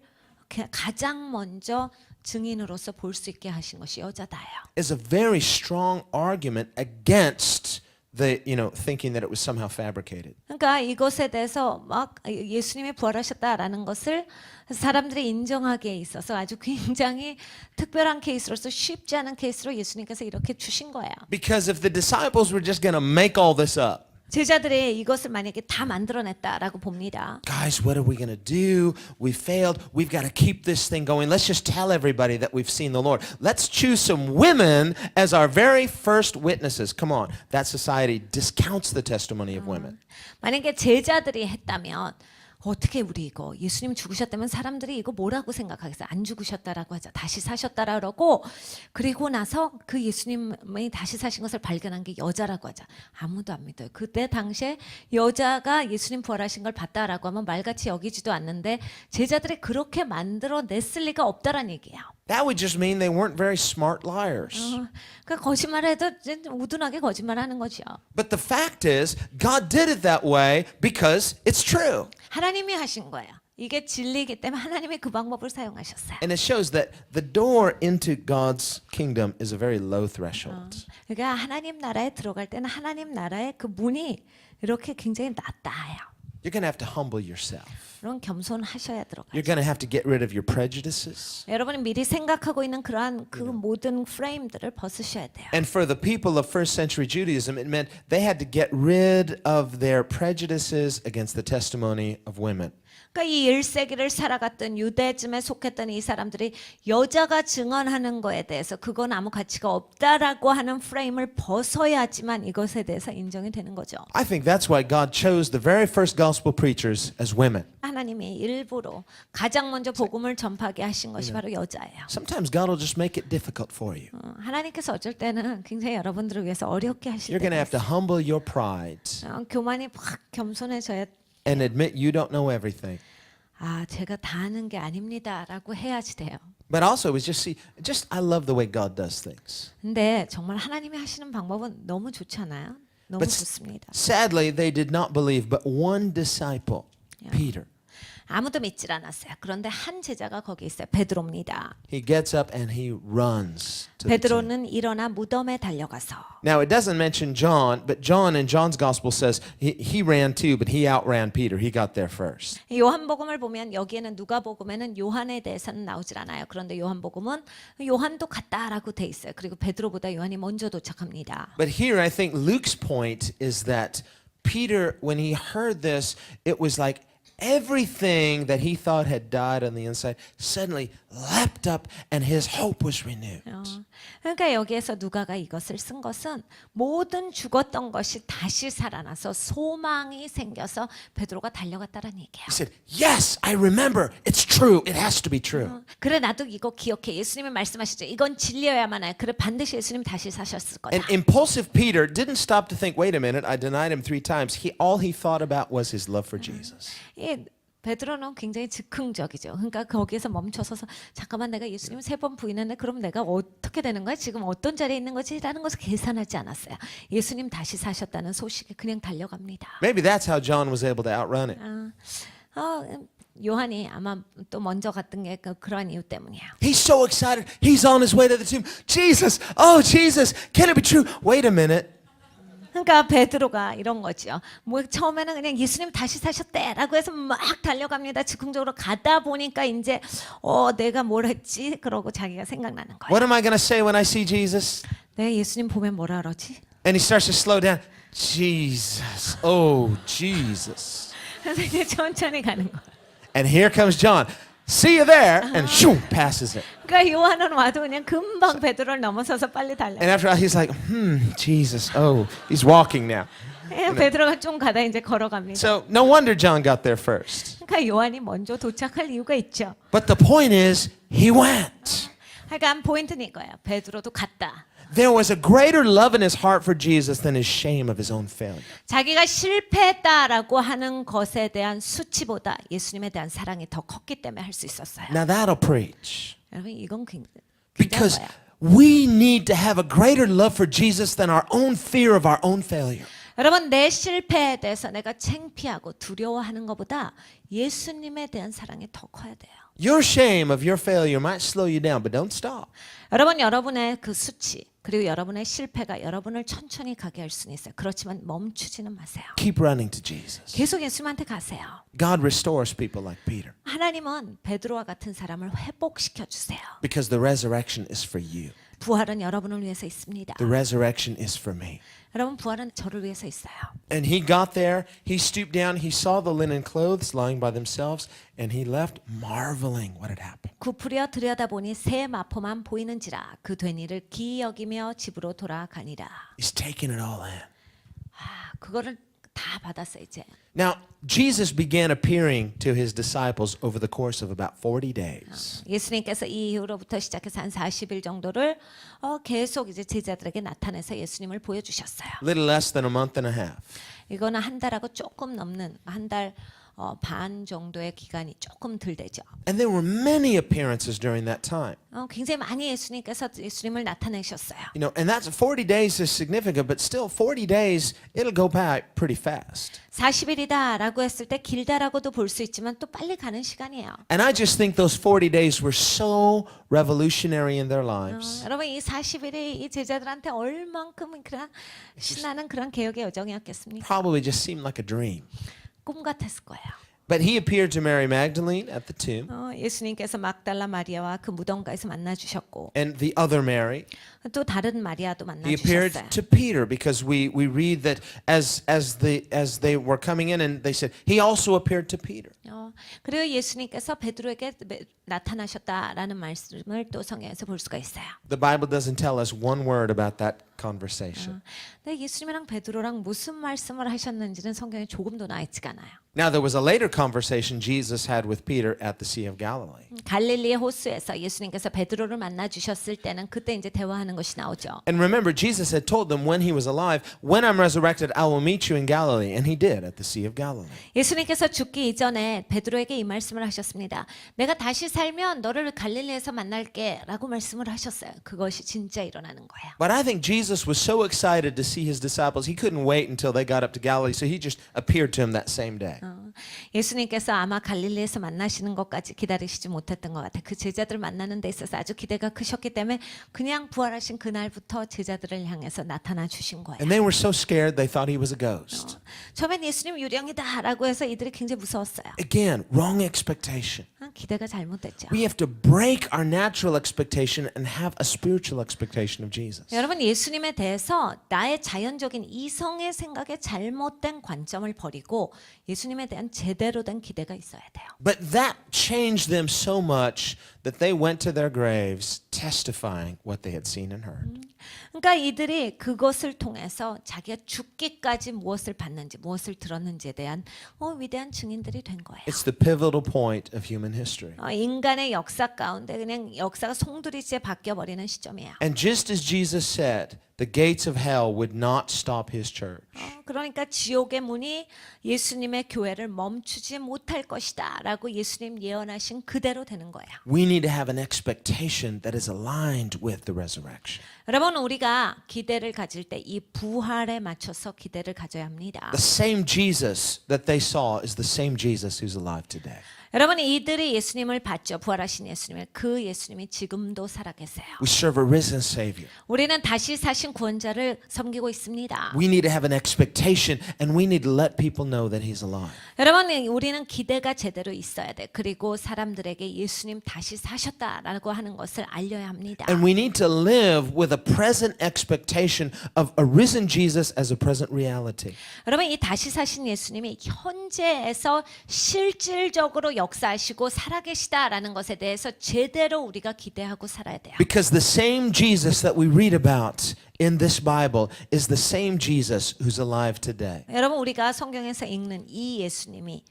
가장 먼저 증인으로서 볼 수 있게 하신 것이 여자다요. Is a very strong argument against the, thinking that it was somehow fabricated. 그러니까 이것에 대해서 막 예수님이 부활하셨다라는 것을 사람들이 인정하기에 있어서 아주 굉장히 특별한 케이스로서 쉽지 않은 케이스로 예수님께서 이렇게 주신 거예요. Because if the disciples were just going to make all this up, 제자들이 이것을 만약에 다 만들어냈다라고 봅니다. guys, what are we going to do? We failed. We've got to keep this thing going. Let's just tell everybody that we've seen the Lord. Let's choose some women as our very first witnesses. Come on. That society discounts the testimony of women. 만약에 제자들이 했다면 어떻게 우리 이거 예수님 죽으셨다면 사람들이 이거 뭐라고 생각하겠어요? 안 죽으셨다라고 하자. 다시 사셨다라 그러고 그리고 나서 그 예수님이 다시 사신 것을 발견한 게 여자라고 하자. 아무도 안 믿어요. 그때 당시에 여자가 예수님 부활하신 걸 봤다라고 하면 말같이 여기지도 않는데 제자들이 그렇게 만들어냈을 리가 없다라는 얘기예요. That would just mean they weren't very smart liars. 그러니까 거짓말해도 우둔하게 거짓말하는 거죠. But the fact is, God did it that way because it's true. 하나님이 하신 거예요. 이게 진리이기 때문에 하나님이 그 방법을 사용하셨어요. And it shows that the door into God's kingdom is a very low threshold. 그러니까 하나님 나라에 들어갈 때는 하나님 나라의 그 문이 이렇게 굉장히 낮다요. You're going to have to humble yourself. 그런 겸손하셔야 들어가요. You're going to have to get rid of your prejudices. 여러분이 미리 생각하고 있는 그러한 그 모든 프레임들을 벗으셔야 돼요. And for the people of first century Judaism, it meant they had to get rid of their prejudices against the testimony of women. 그러니까 이 1세기를 살아갔던 유대즘에 속했던 이 사람들이 여자가 증언하는 거에 대해서 그건 아무 가치가 없다라고 하는 프레임을 벗어야지만 이것에 대해서 인정이 되는 거죠. I think that's why God chose the very first gospel preachers as women. 하나님이 일부러 가장 먼저 복음을 전파하게 하신 것이 바로 여자예요. Sometimes God will just make it difficult for you. 하나님께서 어쩔 때는 굉장히 여러분들을 위해서 어렵게 하실 You're going to 때가 have to 있어요. humble your pride 교만이 확 겸손해져야 and admit you don't know everything. 제가 다 아는 게 아닙니다라고 해야지 돼요. But also, it's just I love the way God does things. 근데 정말 하나님이 하시는 방법은 너무 좋지 않아요? 너무 But 좋습니다. sadly, they did not believe, but one disciple, Peter, 아무도 믿질 않았어요. 그런데 한 제자가 거기 있어요. 베드로입니다. he gets up and he runs to the tomb. 베드로는 일어나 무덤에 달려가서. Now, it doesn't mention John, but John in John's gospel says he ran too, but he outran Peter. He got there first. 요한복음을 보면 여기에는 누가복음에는 요한에 대해서는 나오질 않아요. 그런데 요한복음은 요한도 갔다라고 돼 있어요. 그리고 베드로보다 요한이 먼저 도착합니다. But here, I think Luke's point is that Peter, when he heard this, it was like everything that he thought had died on the inside suddenly leapt up and his hope was renewed. 그러니까 여기에서 누가가 이것을 쓴 것은 모든 죽었던 것이 다시 살아나서 소망이 생겨서 베드로가 달려갔다는 얘기예요. He said, yes, I remember. It's true. It has to be true. 그래 나도 이거 기억해. 예수님이 말씀하시죠. 이건 진리여야만 해. 그래 반드시 예수님 다시 사셨을 거다. And impulsive Peter didn't stop to think, wait a minute, I denied him 3 times. All he thought about was his love for Jesus. 이 베드로는 굉장히 즉흥적이죠. 그러니까 거기에서 멈춰서서 잠깐만 내가 예수님 3번 부인했네. 그럼 내가 어떻게 되는 거야? 지금 어떤 자리에 있는 거지라는 것을 계산하지 않았어요. 예수님 다시 사셨다는 소식에 그냥 달려갑니다. Maybe that's how John was able to outrun it. 요한이 아마 또 먼저 갔던 게 그런 이유 때문이에요. He's so excited. He's on his way to the tomb. Jesus, oh Jesus, can it be true? Wait a minute. 그러니까 베드로가 이런 거죠. 뭐 처음에는 그냥 예수님 다시 사셨대라고 해서 막 달려갑니다. 즉흥적으로 가다 보니까 이제 내가 뭘 했지? 그러고 자기가 생각나는 거예요. What am I going to say when I see Jesus? 내가 예수님 보면 뭐라 그러지? And he starts to slow down. Jesus, oh Jesus. 그래서 이제 천천히 가는 거예요. And here comes John. See you there, and shoo, passes it. 그러니까 요한은 와도 그냥 금방 베드로를 넘어서서 빨리 달려. And after a while, he's like, Jesus, oh, he's walking now. 베드로가 좀 가다 이제 걸어갑니다. So no wonder John got there first. 그러니까 요한이 먼저 도착할 이유가 있죠. But the point is, he went. 그러니까 포인트는 이거예요. 베드로도 갔다. There was a greater love in his heart for Jesus than his shame of his own failure. 자기가 실패했다라고 하는 것에 대한 수치보다 예수님에 대한 사랑이 더 컸기 때문에 할 수 있었어요. Now that'll preach. 여러분 이건 굉장한 Because 거예요. we need to have a greater love for Jesus than our own fear of our own failure. 여러분 내 실패에 대해서 내가 창피하고 두려워하는 것보다 예수님에 대한 사랑이 더 커야 돼요. Your shame of your failure might slow you down, but don't stop. 여러분 여러분의 그 수치 그리고 여러분의 실패가 여러분을 천천히 가게 할 수는 있어요. 그렇지만 멈추지는 마세요. Keep running to Jesus. 계속 예수님한테 가세요. God restores people like Peter 하나님은 베드로와 같은 사람을 회복시켜 주세요. because the resurrection is for you. 부활은 여러분을 위해서 있습니다. The resurrection is for me. 여러분 부활은 저를 위해서 있어요. And he got there, he stooped down, he saw the linen clothes lying by themselves, and he left marveling what had happened. 굽으려 들여다보니 새 마포만 보이는지라 그 된 일을 기이 여기며 집으로 돌아가니라. He's taking it all in. 그거를 다 받았어요 이제. Now, Jesus began appearing to his disciples over the course of about 40 days. 예수님께서 이 이후로부터 시작해서 한 40일 정도를 계속 이제 제자들에게 나타내서 예수님을 보여주셨어요. Little less than a month and a half. 이거는 한 달하고 조금 넘는 한 달 반 정도의 기간이 조금 덜 되죠. And there were many appearances during that time. 굉장히 많이 예수님께서 예수님을 나타내셨어요. You know, and that's 40 days is significant, but still 40 days, it'll go by pretty fast. 40일이다라고 했을 때 길다라고도 볼 수 있지만 또 빨리 가는 시간이에요. And I just think those 40 days were so revolutionary in their lives. 여러분 이 40일이 이 제자들한테 얼만큼 그런 신나는 그런 개혁의 여정이었겠습니까? Probably just seemed like a dream. 꿈 같았을 거예요. But he appeared to Mary Magdalene at the tomb 예수님께서 막달라 마리아와 그 무덤가에서 만나 주셨고 and the other Mary. 또 다른 마리아도 만나 He appeared 주셨어요. to Peter because we read that as they were coming in and they said he also appeared to Peter. 그리고 예수님께서 베드로에게 나타나셨다라는 말씀을 또 성경에서 볼 수가 있어요. The Bible doesn't tell us one word about that conversation. 근데 예수님이랑 베드로랑 무슨 말씀을 하셨는지는 성경에 조금도 나와 있지가 않아요. Now there was a later conversation Jesus had with Peter at the Sea of Galilee. 갈릴리의 호수에서 예수님께서 베드로를 만나 주셨을 때는 그때 이제 대화하는 것이 나오죠. And remember, Jesus had told them when he was alive, when I'm resurrected, I will meet you in Galilee. And he did at the Sea of Galilee. 예수님께서 죽기 이전에 베드로에게 이 말씀을 하셨습니다. 내가 다시 살면 너를 갈릴리에서 만날게 라고 말씀을 하셨어요. 그것이 진짜 일어나는 거예요. But I think Jesus was so excited to see his disciples, he couldn't wait until they got up to Galilee, so he just appeared to them that same day. 예수님께서 아마 갈릴리에서 만나시는 것까지 기다리시지 못했던 것 같아요. 그 제자들 만나는 데 있어서 아주 기대가 크셨기 때문에 그냥 부활하신 그날부터 제자들을 향해서 나타나 주신 거예요. And they were so scared they thought he was a ghost. 처음엔 예수님 유령이다라고 해서 이들이 굉장히 무서웠어요. Again, wrong expectation. 기대가 잘못됐죠. We have to break our natural expectation and have a spiritual expectation of Jesus. 여러분 예수님에 대해서 나의 자연적인 이성의 생각에 잘못된 관점을 버리고 예수님에 대한 제대로 된 기대가 있어야 돼요. But that changed them so much that they went to their graves testifying what they had seen and heard. 그러니까 이들이 그것을 통해서 자기가 죽기까지 무엇을 봤는지 무엇을 들었는지에 대한 위대한 증인들이 된 거예요. It's the pivotal point of human history. 인간의 역사 가운데 그냥 역사가 송두리째 바뀌어 버리는 시점이에요. And just as Jesus said, the gates of hell would not stop his church. 그러니까 지옥의 문이 예수님의 교회를 멈추지 못할 것이다라고 예수님 예언하신 그대로 되는 거예요. We need to have an expectation that is aligned with the resurrection. 여러분 우리가 기대를 가질 때 이 부활에 맞춰서 기대를 가져야 합니다. The same Jesus that they saw is the same Jesus who's alive today. 여러분 이들이 예수님을 봤죠. 부활하신 예수님을. 그 예수님이 지금도 살아계세요. We serve a risen Savior. 우리는 다시 사신 구원자를 섬기고 있습니다. We need to have an expectation and we need to let people know that He's alive. 여러분 우리는 기대가 제대로 있어야 돼. 그리고 사람들에게 예수님 다시 사셨다라고 하는 것을 알려야 합니다. And we need to live with a present expectation of a risen Jesus as a present reality. 여러분 이 다시 사신 예수님이 현재에서 실질적으로 역사하시고 살아계시다라는 것에 대해서 제대로 우리가 기대하고 살아야 돼요. Because the same Jesus that we read about in this Bible is the same Jesus who's alive today. 여러분 우리가 성경에서 읽는 이 예수님이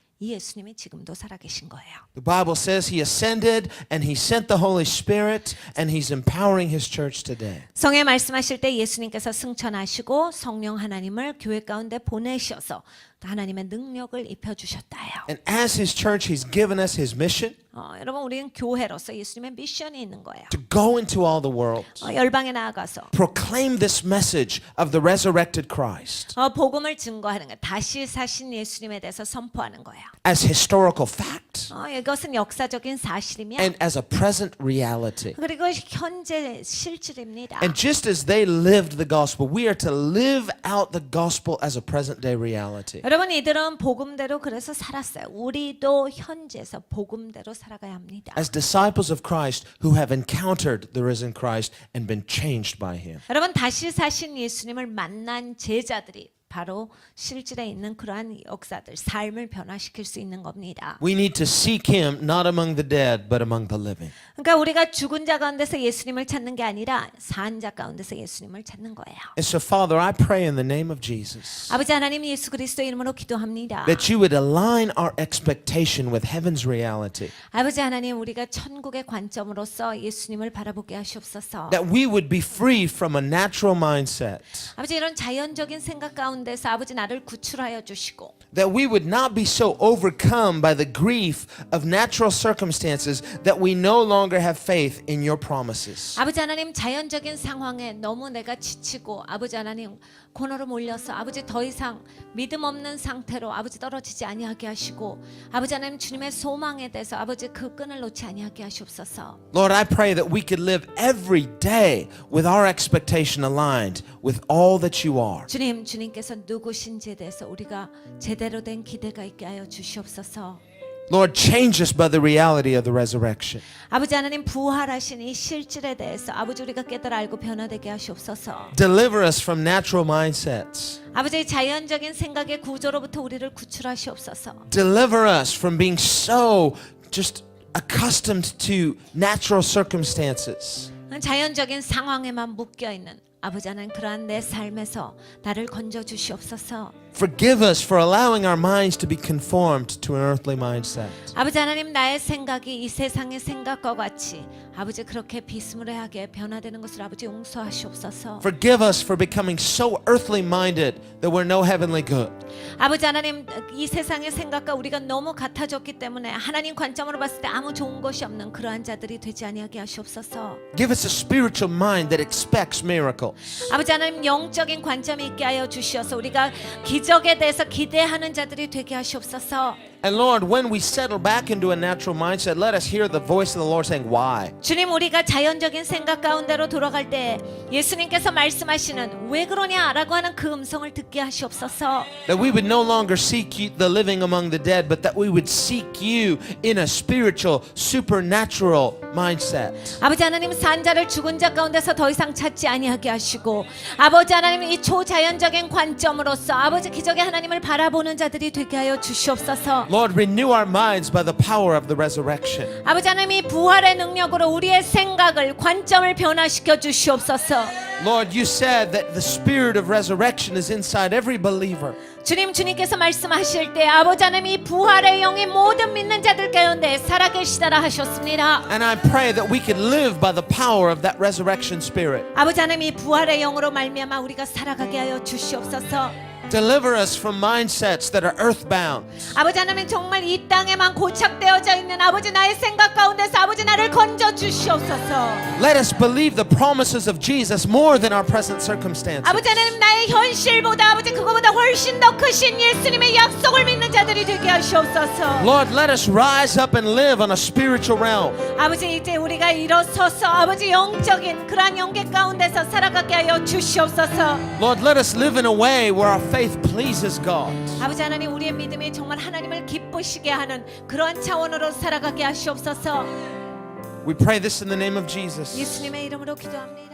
지금도 살아계신 거예요. The Bible says He ascended and He sent the Holy Spirit and He's empowering His church today. 성에 말씀하실 때 예수님께서 승천하시고 성령 하나님을 교회 가운데 보내셔서 하나님의 능력을 입혀주셨다요. And as His church, He's given us His mission 여러분 우리는 교회로서 예수님의 미션이 있는 거예요. to go into all the world, 열방에 나아가서 proclaim this message of the resurrected Christ 복음을 증거하는 거예요. 다시 사신 예수님에 대해서 선포하는 거예요. as historical fact 이것은 역사적인 사실이며 and as a present reality. 그리고 현재 실질입니다. And just as they lived the gospel, we are to live out the gospel as a present day reality. 여러분 이들은 복음대로 그래서 살았어요. 우리도 현재에서 복음대로 살아가야 합니다. As disciples of Christ who have encountered the risen Christ and been changed by Him. 여러분 다시 사신 예수님을 만난 제자들이 바로 실질에 있는 그러한 역사들, 삶을 변화시킬 수 있는 겁니다. We need to seek Him not among the dead but among the living. 그러니까 우리가 죽은 자 가운데서 예수님을 찾는 게 아니라 산 자 가운데서 예수님을 찾는 거예요. And so Father, I pray in the name of Jesus 아버지 하나님 예수 그리스도 이름으로 기도합니다. that you would align our expectation with heaven's reality. 아버지 하나님 우리가 천국의 관점으로서 예수님을 바라보게 하시옵소서. That we would be free from a natural mindset. 아버지 이런 자연적인 생각 가운데서 아버지 나를 구출하여 주시고 That we would not be so overcome by the grief of natural circumstances that we no longer have faith in your promises. 아버지 하나님 자연적인 상황에 너무 내가 지치고 아버지 하나님 고노로 몰려서 아버지 더 이상 믿음 없는 상태로 아버지 떨어지지 아니하게 하시고 아버지 하나님 주님의 소망에 대해서 아버지 그 끈을 놓지 아니하게 하시옵소서. Lord, I pray that we could live every day with our expectation aligned with all that you are. 주님께서 누구신지에 대해서 우리가 제대로 된 기대가 있게 하여 주시옵소서. Lord, change us by the reality of the resurrection. 아버지 하나님 부활하신 이 실질에 대해서 아버지 우리가 깨달아 알고 변화되게 하시옵소서. Deliver us from natural mindsets. 아버지 자연적인 생각의 구조로부터 우리를 구출하시옵소서. Deliver us from being so just accustomed to natural circumstances. 자연적인 상황에만 묶여 있는 아버지 하나님 그러한 내 삶에서 나를 건져 주시옵소서. Forgive us for allowing our minds to be conformed to an earthly mindset. 아버지 하나님 나의 생각이 이 세상의 생각과 같이 아버지 그렇게 비스무리하게 변화되는 것을 아버지 용서하시옵소서. Forgive us for becoming so earthly minded that we're no heavenly good. 아버지 하나님 이 세상의 생각과 우리가 너무 같아졌기 때문에 하나님 관점으로 봤을 때 아무 좋은 것이 없는 그러한 자들이 되지 아니하게 하시옵소서. Give us a spiritual mind that expects miracles. 아버지 하나님 영적인 관점이 있게 하여 주시어서 우리가 기적에 대해서 기대하는 자들이 되게 하시옵소서. And Lord, when we settle back into a natural mindset, let us hear the voice of the Lord saying, why? 주님 우리가 자연적인 생각 가운데로 돌아갈 때 예수님께서 말씀하시는 왜 그러냐라고 하는 그 음성을 듣게 하시옵소서. That we would no longer seek you, the living among the dead, but that we would seek you in a spiritual, supernatural mindset. 아버지 하나님 산 자를 죽은 자 가운데서 더 이상 찾지 아니하게 하시고 아버지 하나님 이 초자연적인 관점으로서 아버지 기적의 하나님을 바라보는 자들이 되게 하여 주시옵소서. Lord, renew our minds by the power of the resurrection. 아버지 하나님 이 부활의 능력으로 우리의 생각을 관점을 변화시켜 주시옵소서. Lord, you said that the spirit of resurrection is inside every believer. 주님께서 말씀하실 때 아버지 하나님 이 부활의 영이 모든 믿는 자들 가운데 살아계시다라 하셨습니다. And I pray that we could live by the power of that resurrection spirit. 아버지 하나님 이 부활의 영으로 말미암아 우리가 살아가게 하여 주시옵소서. Deliver us from mindsets that are earthbound. 아버지 하나님 정말 이 땅에만 고착되어져 있는 아버지 나의 생각 가운데서 아버지 나를 건져 주시옵소서. Let us believe the promises of Jesus more than our present circumstances. 아버지 하나님 나의 현실보다 아버지 그거보다 훨씬 더 크신 예수님의 약속을 믿는 자들이 되게 하시옵소서. Lord, let us rise up and live on a spiritual realm. 아버지 이제 우리가 일어서서 아버지 영적인 그러한 영계 가운데서 살아가게 하여 주시옵소서. Lord, let us live in a way where our faith pleases God. 아버지 하나님 우리의 믿음이 정말 하나님을 기쁘시게 하는 그러한 차원으로 살아가게 하시옵소서. We pray this in the name of Jesus. 예수님의 이름으로 기도합니다.